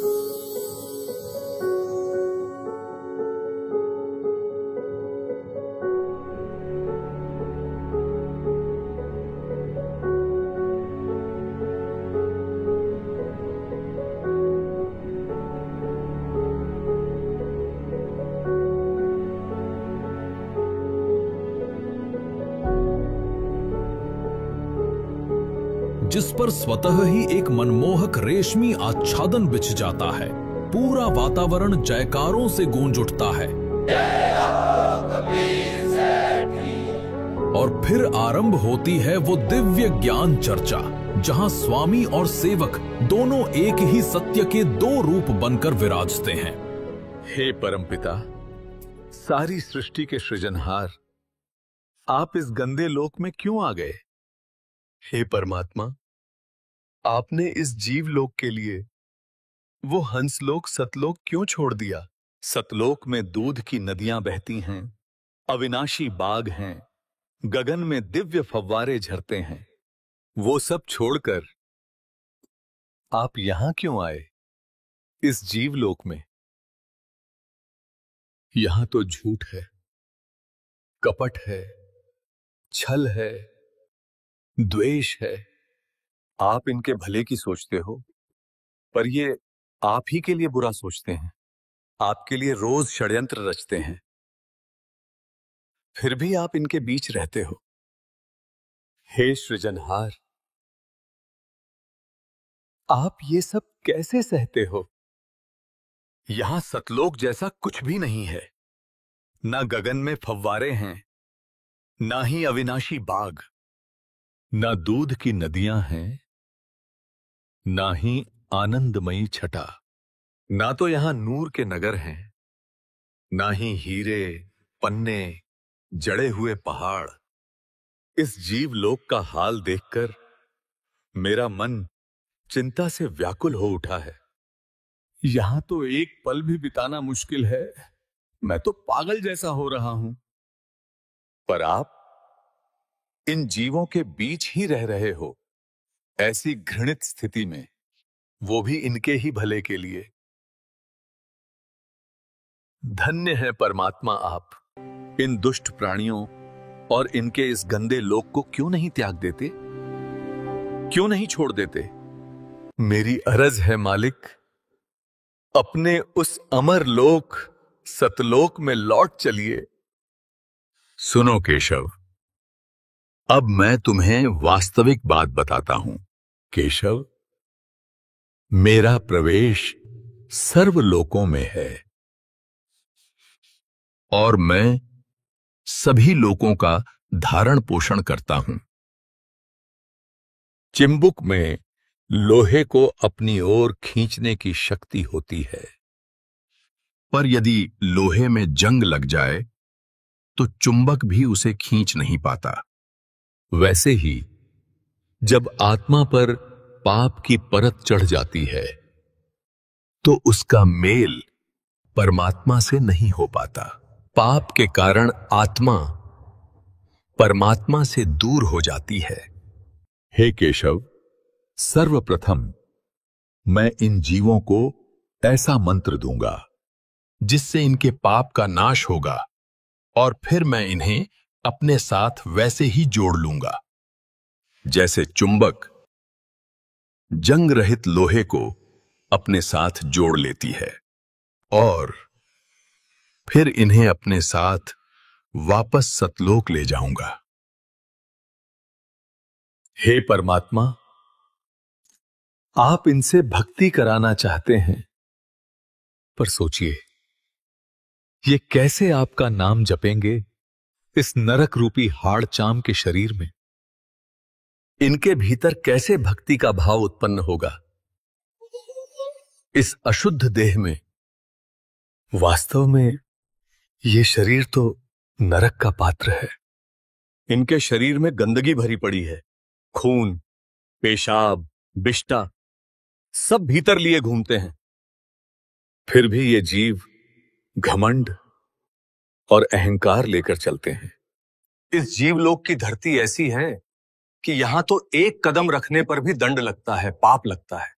जिस पर स्वतः ही एक मनमोहक रेशमी आच्छादन बिछ जाता है। पूरा वातावरण जयकारों से गूंज उठता है और फिर आरंभ होती है वो दिव्य ज्ञान चर्चा, जहां स्वामी और सेवक दोनों एक ही सत्य के दो रूप बनकर विराजते हैं। हे परमपिता, सारी सृष्टि के सृजनहार, आप इस गंदे लोक में क्यों आ गए? हे परमात्मा, आपने इस जीवलोक के लिए वो हंसलोक सतलोक क्यों छोड़ दिया? सतलोक में दूध की नदियां बहती हैं, अविनाशी बाग हैं, गगन में दिव्य फव्वारे झरते हैं। वो सब छोड़कर आप यहां क्यों आए, इस जीवलोक में? यहां तो झूठ है, कपट है, छल है, द्वेष है। आप इनके भले की सोचते हो, पर ये आप ही के लिए बुरा सोचते हैं। आपके लिए रोज षड्यंत्र रचते हैं, फिर भी आप इनके बीच रहते हो। हे सृजनहार, आप ये सब कैसे सहते हो? यहां सतलोक जैसा कुछ भी नहीं है। ना गगन में फव्वारे हैं, ना ही अविनाशी बाग, ना दूध की नदियां हैं, ना ही आनंदमयी छटा। ना तो यहां नूर के नगर हैं, ना ही हीरे पन्ने जड़े हुए पहाड़। इस जीवलोक का हाल देखकर मेरा मन चिंता से व्याकुल हो उठा है। यहां तो एक पल भी बिताना मुश्किल है। मैं तो पागल जैसा हो रहा हूं। पर आप इन जीवों के बीच ही रह रहे हो, ऐसी घृणित स्थिति में, वो भी इनके ही भले के लिए। धन्य है परमात्मा आप। इन दुष्ट प्राणियों और इनके इस गंदे लोक को क्यों नहीं त्याग देते, क्यों नहीं छोड़ देते? मेरी अरज है मालिक, अपने उस अमर लोक सतलोक में लौट चलिए। सुनो केशव, अब मैं तुम्हें वास्तविक बात बताता हूं। केशव, मेरा प्रवेश सर्वलोकों में है और मैं सभी लोकों का धारण पोषण करता हूं। चिंबुक में लोहे को अपनी ओर खींचने की शक्ति होती है, पर यदि लोहे में जंग लग जाए तो चुंबक भी उसे खींच नहीं पाता। वैसे ही जब आत्मा पर पाप की परत चढ़ जाती है तो उसका मेल परमात्मा से नहीं हो पाता। पाप के कारण आत्मा परमात्मा से दूर हो जाती है। हे केशव, सर्वप्रथम मैं इन जीवों को ऐसा मंत्र दूंगा जिससे इनके पाप का नाश होगा और फिर मैं इन्हें अपने साथ वैसे ही जोड़ लूंगा जैसे चुंबक जंग रहित लोहे को अपने साथ जोड़ लेती है, और फिर इन्हें अपने साथ वापस सतलोक ले जाऊंगा। हे परमात्मा, आप इनसे भक्ति कराना चाहते हैं, पर सोचिए, ये कैसे आपका नाम जपेंगे इस नरक रूपी हाड़ चाम के शरीर में? इनके भीतर कैसे भक्ति का भाव उत्पन्न होगा इस अशुद्ध देह में? वास्तव में ये शरीर तो नरक का पात्र है। इनके शरीर में गंदगी भरी पड़ी है, खून, पेशाब, बिष्टा। सब भीतर लिए घूमते हैं। फिर भी ये जीव घमंड और अहंकार लेकर चलते हैं। इस जीवलोक की धरती ऐसी है कि यहां तो एक कदम रखने पर भी दंड लगता है, पाप लगता है।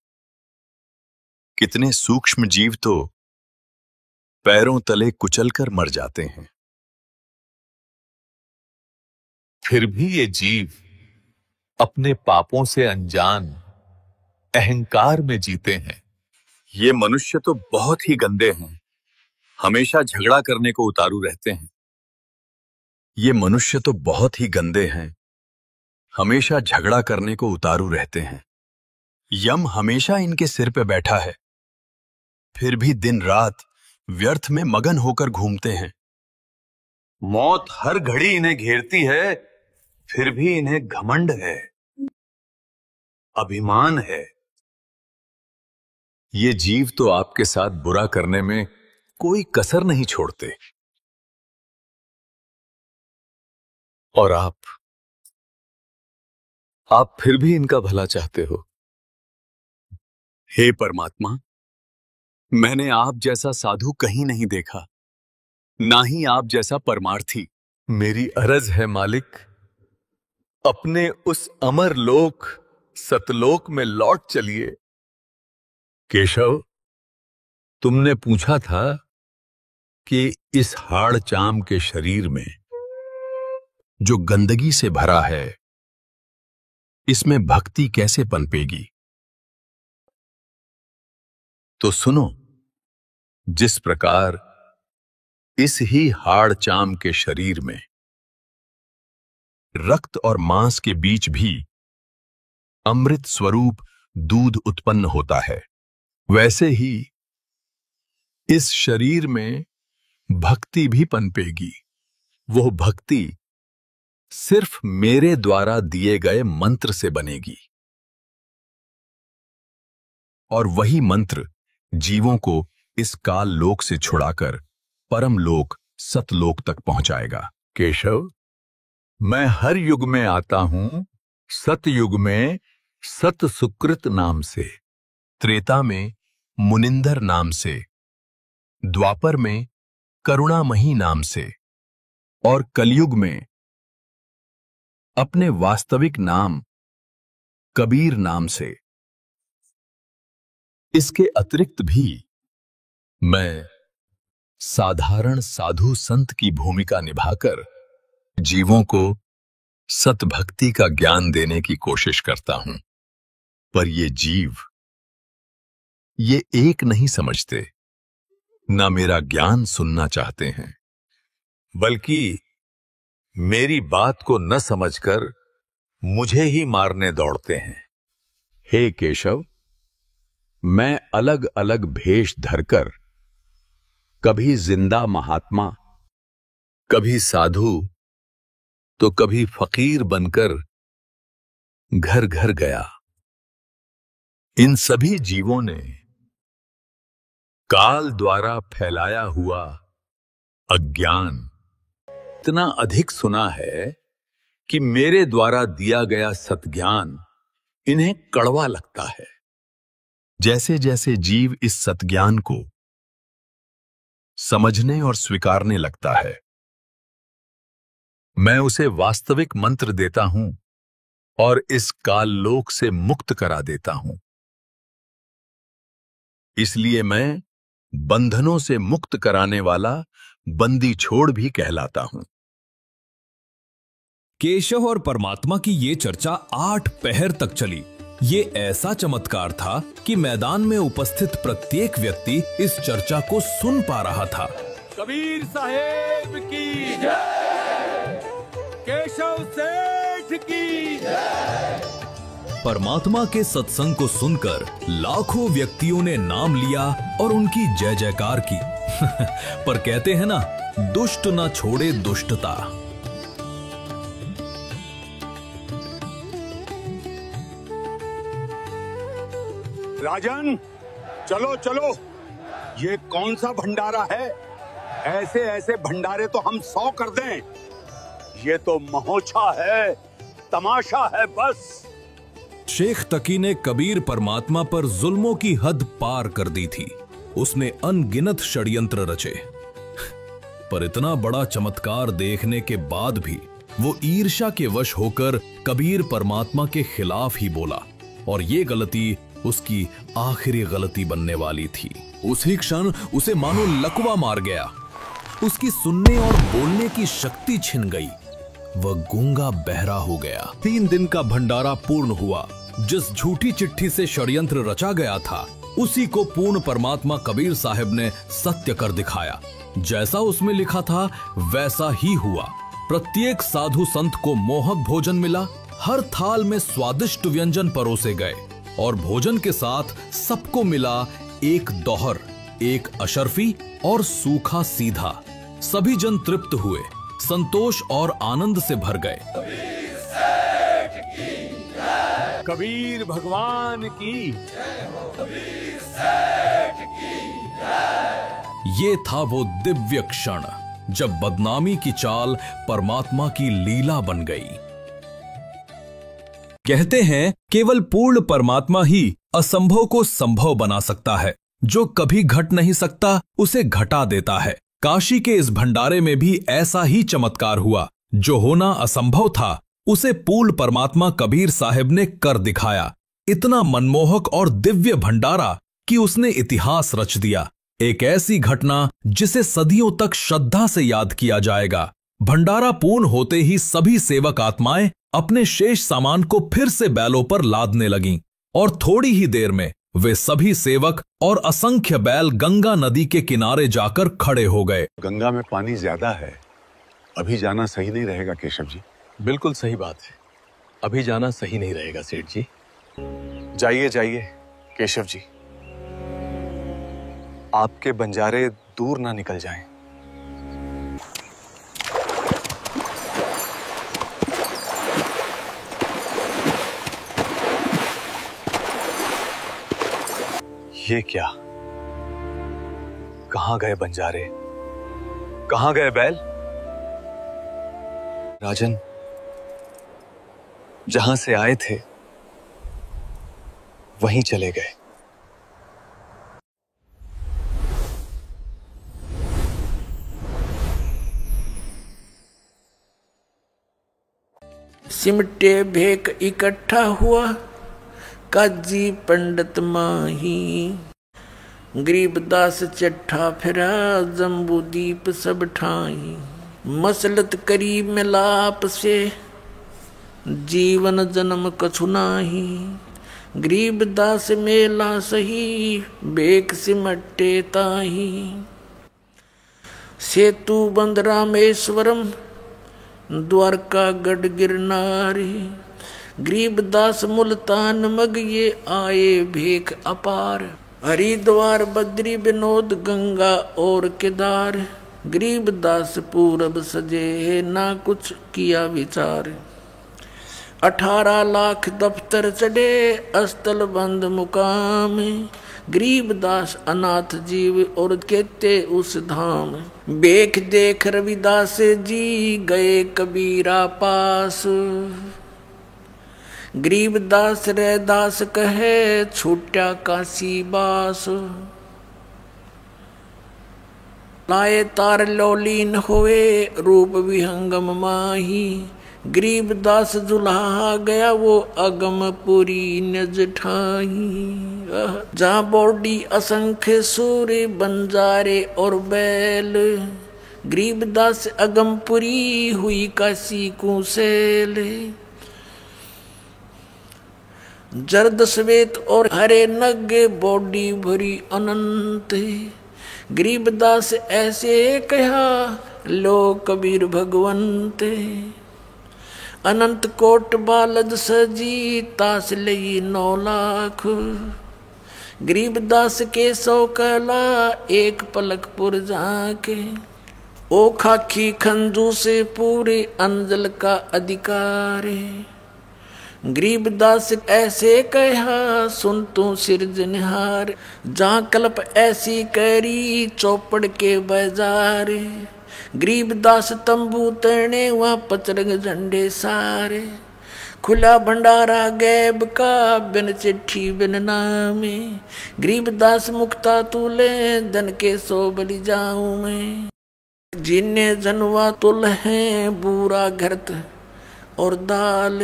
कितने सूक्ष्म जीव तो पैरों तले कुचलकर मर जाते हैं। फिर भी ये जीव अपने पापों से अनजान अहंकार में जीते हैं। ये मनुष्य तो बहुत ही गंदे हैं, हमेशा झगड़ा करने को उतारू रहते हैं। ये मनुष्य तो बहुत ही गंदे हैं, हमेशा झगड़ा करने को उतारू रहते हैं। यम हमेशा इनके सिर पे बैठा है, फिर भी दिन रात व्यर्थ में मगन होकर घूमते हैं। मौत हर घड़ी इन्हें घेरती है, फिर भी इन्हें घमंड है, अभिमान है। ये जीव तो आपके साथ बुरा करने में कोई कसर नहीं छोड़ते, और आप फिर भी इनका भला चाहते हो। हे परमात्मा, मैंने आप जैसा साधु कहीं नहीं देखा, ना ही आप जैसा परमार्थी। मेरी अर्ज है मालिक, अपने उस अमर लोक सतलोक में लौट चलिए। केशव, तुमने पूछा था कि इस हाड़ चाम के शरीर में जो गंदगी से भरा है, इसमें भक्ति कैसे पनपेगी? तो सुनो, जिस प्रकार इस ही हाड़ चाम के शरीर में रक्त और मांस के बीच भी अमृत स्वरूप दूध उत्पन्न होता है, वैसे ही इस शरीर में भक्ति भी पनपेगी। वो भक्ति सिर्फ मेरे द्वारा दिए गए मंत्र से बनेगी, और वही मंत्र जीवों को इस काल लोक से छुड़ाकर परम लोक सतलोक तक पहुंचाएगा। केशव, मैं हर युग में आता हूं, सतयुग में सत सुकृत नाम से, त्रेता में मुनिंदर नाम से, द्वापर में करुणामयी नाम से, और कलयुग में अपने वास्तविक नाम कबीर नाम से। इसके अतिरिक्त भी मैं साधारण साधु संत की भूमिका निभाकर जीवों को सतभक्ति का ज्ञान देने की कोशिश करता हूं, पर ये जीव ये एक नहीं समझते, ना मेरा ज्ञान सुनना चाहते हैं, बल्कि मेरी बात को न समझकर मुझे ही मारने दौड़ते हैं। हे केशव, मैं अलग अलग भेष धरकर कभी जिंदा महात्मा, कभी साधु, तो कभी फकीर बनकर घर घर गया। इन सभी जीवों ने काल द्वारा फैलाया हुआ अज्ञान इतना अधिक सुना है कि मेरे द्वारा दिया गया सतज्ञान इन्हें कड़वा लगता है। जैसे जैसे जीव इस सतज्ञान को समझने और स्वीकारने लगता है, मैं उसे वास्तविक मंत्र देता हूं और इस काल लोक से मुक्त करा देता हूं। इसलिए मैं बंधनों से मुक्त कराने वाला बंदी छोड़ भी कहलाता हूं। केशव और परमात्मा की ये चर्चा 8 पहर तक चली। ये ऐसा चमत्कार था कि मैदान में उपस्थित प्रत्येक व्यक्ति इस चर्चा को सुन पा रहा था। कबीर साहेब की जय, केशव सेठ की जय। परमात्मा के सत्संग को सुनकर लाखों व्यक्तियों ने नाम लिया और उनकी जय जयकार की। पर कहते हैं ना, दुष्ट ना छोड़े दुष्टता। राजन, चलो चलो, ये कौन सा भंडारा है? ऐसे ऐसे भंडारे तो हम 100 कर दें। ये तो महोत्सव है, तमाशा है बस। शेख तकी ने कबीर परमात्मा पर जुल्मों की हद पार कर दी थी। उसने अनगिनत षड्यंत्र रचे, पर इतना बड़ा चमत्कार देखने के बाद भी वो ईर्ष्या के वश होकर कबीर परमात्मा के खिलाफ ही बोला, और ये गलती उसकी आखिरी गलती बनने वाली थी। उसी क्षण उसे मानो लकवा मार गया। उसकी सुनने और बोलने की शक्ति छिन गई। वह गूंगा बहरा हो गया। 3 दिन का भंडारा पूर्ण हुआ। जिस झूठी चिट्ठी से षड्यंत्र रचा गया था, उसी को पूर्ण परमात्मा कबीर साहब ने सत्य कर दिखाया। जैसा उसमें लिखा था वैसा ही हुआ। प्रत्येक साधु संत को मोहक भोजन मिला। हर थाल में स्वादिष्ट व्यंजन परोसे गए और भोजन के साथ सबको मिला एक दोहर, एक अशर्फी और सूखा सीधा। सभी जन तृप्त हुए, संतोष और आनंद से भर गए। कबीर भगवान की। ये था वो दिव्य क्षण जब बदनामी की चाल परमात्मा की लीला बन गई। कहते हैं केवल पूर्ण परमात्मा ही असंभव को संभव बना सकता है। जो कभी घट नहीं सकता उसे घटा देता है। काशी के इस भंडारे में भी ऐसा ही चमत्कार हुआ। जो होना असंभव था उसे पूर्ण परमात्मा कबीर साहब ने कर दिखाया। इतना मनमोहक और दिव्य भंडारा कि उसने इतिहास रच दिया। एक ऐसी घटना जिसे सदियों तक श्रद्धा से याद किया जाएगा। भंडारा पूर्ण होते ही सभी सेवक आत्माएं अपने शेष सामान को फिर से बैलों पर लादने लगीं और थोड़ी ही देर में वे सभी सेवक और असंख्य बैल गंगा नदी के किनारे जाकर खड़े हो गए। गंगा में पानी ज्यादा है, अभी जाना सही नहीं रहेगा केशव जी। बिल्कुल सही बात है, अभी जाना सही नहीं रहेगा सेठ जी। जाइए जाइए केशव जी, आपके बंजारे दूर ना निकल जाएं। ये क्या? कहां गए बंजारे? कहां गए बैल? राजन, जहां से आए थे वहीं चले गए। सिमटे भेक इकट्ठा हुआ काजी पंडित माही। गरीबदास चट्ठा फिरा जम्बूदीप सब ठाई। मसलत करी मिलाप से जीवन जन्म कछु नाही। गरीबदास मेला सही बेक सिमटे ताही। सेतु बंद रामेश्वरम द्वारका गढ़ गिरनारी। गरीबदास मुल्तान मग ये आए भेख अपार। हरिद्वार बद्री विनोद गंगा और केदार। गरीबदास पूरब सजे ना कुछ किया विचार। 18 लाख दफ्तर चढ़े अस्तल बंद मुकाम। गरीबदास अनाथ जीव और कहते उस धाम। बेख देख रविदास जी गए कबीरा पास। गरीबदास रैदास कहे छूटा काशी बास। लाए तार लौलीन होए रूप विहंगम माही। गरीबदास दुल्हा गया वो अगम पुरी नज ठाही। जहाँ बॉडी असंख्य सूर्य बंजारे और बैल। गरीबदास अगमपुरी हुई काशी कुसेल। जर्द श्वेत और हरे नगे बॉडी भरी अनंत। गरीबदास ऐसे कहा लो कबीर भगवंत। अनंत कोट बालद सजी तास लई 9 लाख। गरीबदास के 100 कला एक पलकपुर जाके। ओ खाखी खंजू से पूरे अंजल का अधिकार। गरीबदास ऐसे कहा सुन तू सिरजनहार। जहाँ कल्प ऐसी करी चौपड़ के बाजार। गरीबदास तंबू तने वहाँ पचरंग झंडे सारे। खुला भंडारा गैब का बिन चिट्ठी बिन नामे, गरीबदास मुक्ता तूले धन के सो बलि जाऊं मैं। जिन्ने जनवा तुल है बूरा घरत और दाल,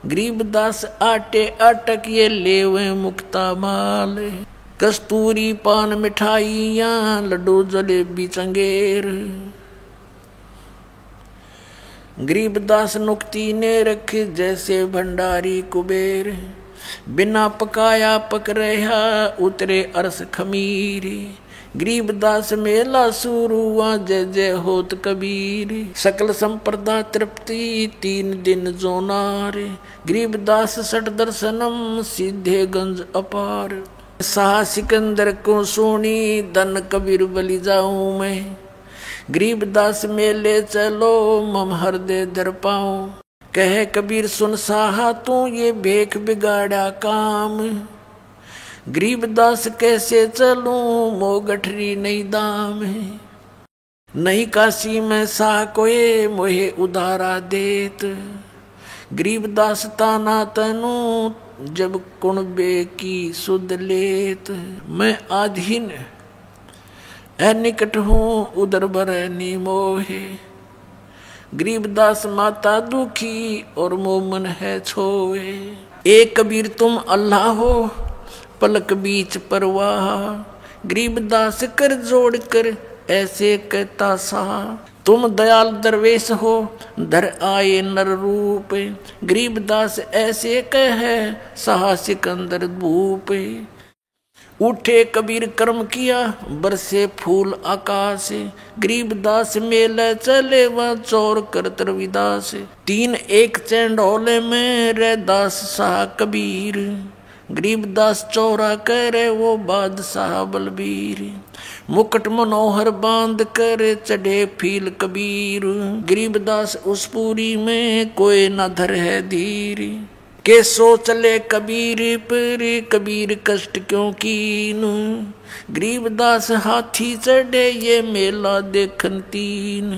गरीबदास आटे अटक ये लेवे मुक्ता माल। कस्तूरी पान मिठाइयाँ लड्डू जलेबी चंगेर, गरीबदास नुक्ती ने रखे जैसे भंडारी कुबेर। बिना पकाया पक रहा उतरे अरस खमीर, गरीबदास मेला शुरू हुआ जय जय होत कबीर। सकल संप्रदा तृप्ति 3 दिन जोनार, गरीबदास सठ दर्शनम सीधे गंज अपार। शाह सिकंदर को सोनी धन कबीर बलि जाऊं मैं, गरीबदास मेले चलो मम हृदय धर पाऊं। कहे कबीर सुन साहा तू ये भेख बिगाड़ा काम, गरीबदास कैसे चलूं मो गठरी नहीं दाम। नहीं काशी में साह कोए मोहे उधारा देत, गरीबदास ताना तनु जब कुणबे की सुध लेत। मैं आधीन निकट हूँ उदर भरनी मोहे, गरीबदास माता दुखी और मोमन है छोए। एक कबीर तुम अल्लाह हो पलक बीच परवाह, गरीबदास कर जोड़ कर ऐसे कहता सा। तुम दयाल दरवेश हो धर आए नर रूप, गरीबदास ऐसे कहे साहा सिकंदर भूप। उठे कबीर कर्म किया बरसे फूल आकाश, गरीबदास मेले चले वह चोर कर तरविदास। 3 एक चंडोले में रे दास साह कबीर, गरीबदास चौरा करे वो बादशाह बलबीर। मुकुट मनोहर बांध कर चढ़े फील कबीर, गरीबदास उस पूरी में कोई न धर है धीर। के सो चले कबीर पर कबीर कष्ट क्यों कीन, गरीबदास हाथी चढ़े ये मेला देखन 3।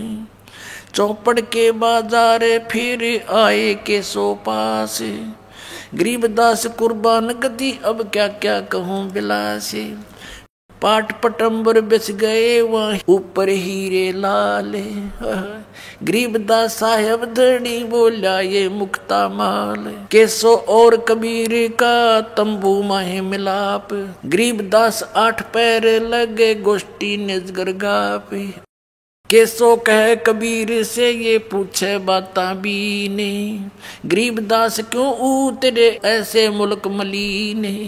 चौपड़ के बाजार फिर आए के सो पास, गरीबदास कुर्बान गति अब क्या क्या कहूँ बिलासे। पाट पटंबर बिछ गए वहाँ ऊपर हीरे लाल, गरीबदास साहेब धनी बोला ये मुक्ता माल। केसो और कबीर का तंबू माहे मिलाप, गरीबदास 8 पैर लगे गोष्ठी निजगर गाप। केसो कहे कबीर से ये पूछे बाता बीने, गरीबदास क्यों उतरे ऐसे मुल्क मलीने।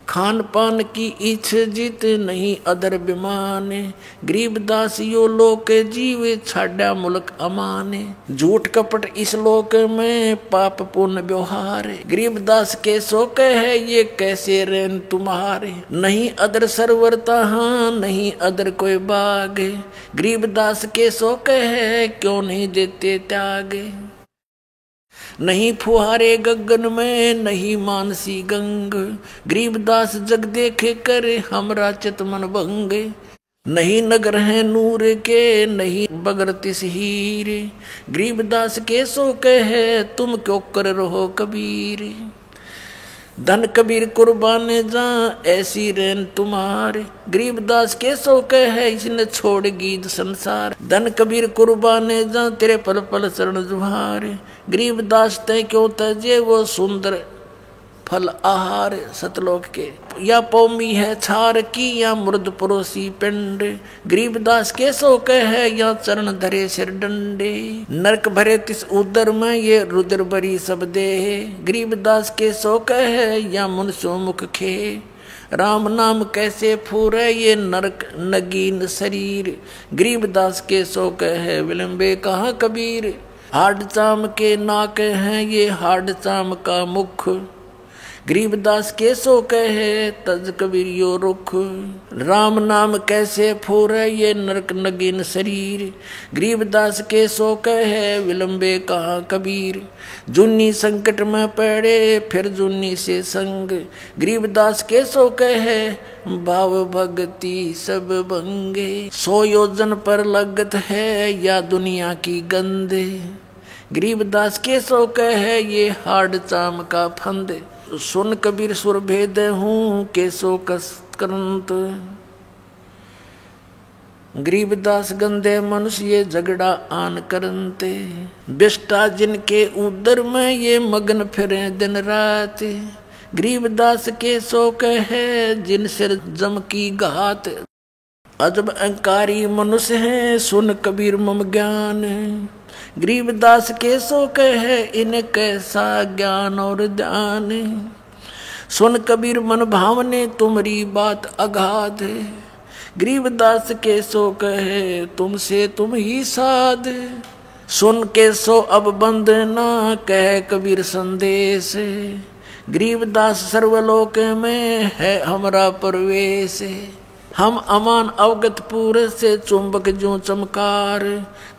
खान पान की इच्छ जित नहीं अदर बिमाने, गरीबदास यो लोक जीवे छाड़ा मुल्क अमाने। झूठ कपट इस लोक में पाप पुण्य व्यवहार, गरीबदास के सो कहे ये कैसे रेन तुम्हारे। नहीं अदर सरवरता हाँ नहीं अदर कोई बाग, गरीबदास के सो कहे क्यों नहीं देते त्याग। नहीं फुहारे गगन में नहीं मानसी गंग, गरीबदास जग देखे कर हमरा चितमन भंग। नहीं नगर है नूर के नहीं बगर तिस हीरे, गरीबदास के सो कहे तुम क्यों कर रहो कबीर। धन कबीर कुर्बान जा ऐसी रेन तुम्हारे, गरीबदास के सो कहे इसने छोड़ गीत संसार। धन कबीर कुर्बान जा तेरे पल पल चरण जुहारे, गरीबदास ते क्यों तजे वो सुंदर फल आहार। सतलोक के या पौमी है छार की या मुर्द परोसी पिंड, गरीबदास के सो कहे या चरण धरे सिर डंडे। नरक भरे तिस उदर में ये रुद्र बरी सब दे, गरीबदास के सो कहे या मुनसो मुख खे। राम नाम कैसे फूरे ये नरक नगीन शरीर, गरीबदास के सो कहे विलंबे कहाँ कबीर। हाड चाम के नाक हैं ये हाड चाम का मुख, गरीबदास के सो कहे तज कबीर यो रुख। राम नाम कैसे फूरे ये नरक नगीन शरीर, गरीबदास के सो कहे विलंबे कहाँ कबीर। जुन्नी संकट में पड़े फिर जुन्नी से संग, गरीबदास के सो कहे भाव भक्ति सब भंगे। 100 योजन पर लगत है या दुनिया की गंदे, गरीबदास के सो कहे ये हाड चाम का फंद, सुन कबीर सुर भेद हूँ के सो कस करंत। गरीबदास गंदे मनुष्य ये झगड़ा आन करनते, बिष्टा जिनके उदर में ये मगन फिरे दिन रात। गरीबदास के सो कहे जिन सिर जम की घात, अजब अहंकारी मनुष्य है सुन कबीर मम ज्ञान। गरीबदास के सो कहे इन कैसा ज्ञान और ध्यान, सुन कबीर मन भावने तुम्हारी बात अगाध। गरीबदास के सो कहे तुमसे तुम ही साध, सुन के सो अब बंद ना कहे कबीर संदेश। गरीबदास सर्वलोक में है हमारा प्रवेश, हम अमान अवगत पूरे से चुंबक जो चमकार।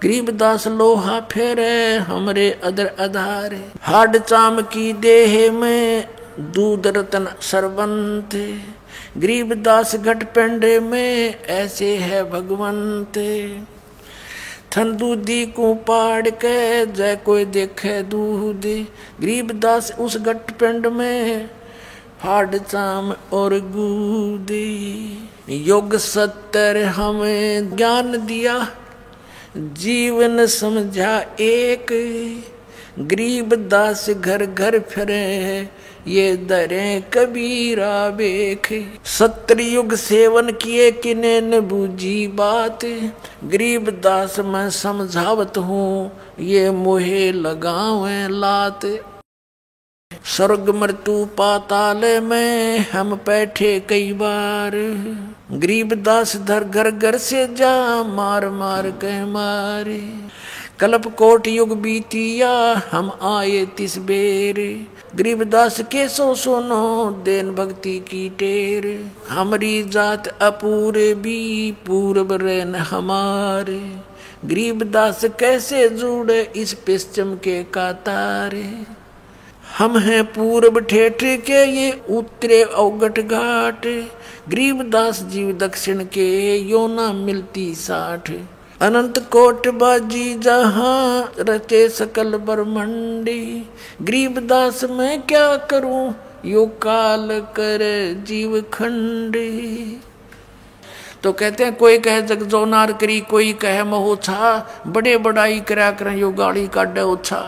गरीबदास लोहा फेरे हमरे अदर आधार, हाड चाम की देह में दूध रतन सरबंत। गरीबदास घट पेंडे में ऐसे है भगवंत, थन दूधी को पाड़ के जय कोई देखे दूध। गरीबदास उस घट पेंड में हाड चाम और गूदी। योग सत्तर हमें ज्ञान दिया जीवन समझा एक, गरीबदास घर घर फिरे ये दरे कबीरा बेख। सत्तर युग सेवन किए किने न बूझी बात, गरीबदास मैं समझावत हूँ ये मोहे लगावे लात। स्वर्ग मृत्यु पाताल में हम बैठे कई बार, गरीबदास धर घर घर से जा मार मार के मारे। कल्प कोट युग बीतिया हम आए तिस बेर, गरीबदास के सो सुनो देन भक्ति की टेर। हमारी जात अपूरे भी पूर्व रेन हमारे, गरीबदास कैसे जुड़े इस पश्चिम के कातारे। हम हैं पूर्व ठेठ के ये उत्तरे अवगट घाट, गरीबदास जीव दक्षिण के योना मिलती साठ। अनंत कोट बाजी जहाँ रचे सकल ब्रह्मंडी, गरीबदास मैं क्या करूं यो काल कर जीव खंडी। तो कहते हैं कोई कहे जग जोनार करी, कोई कहे महोछा, बड़े बड़ाई करा कर यो गाड़ी काटे ओछा।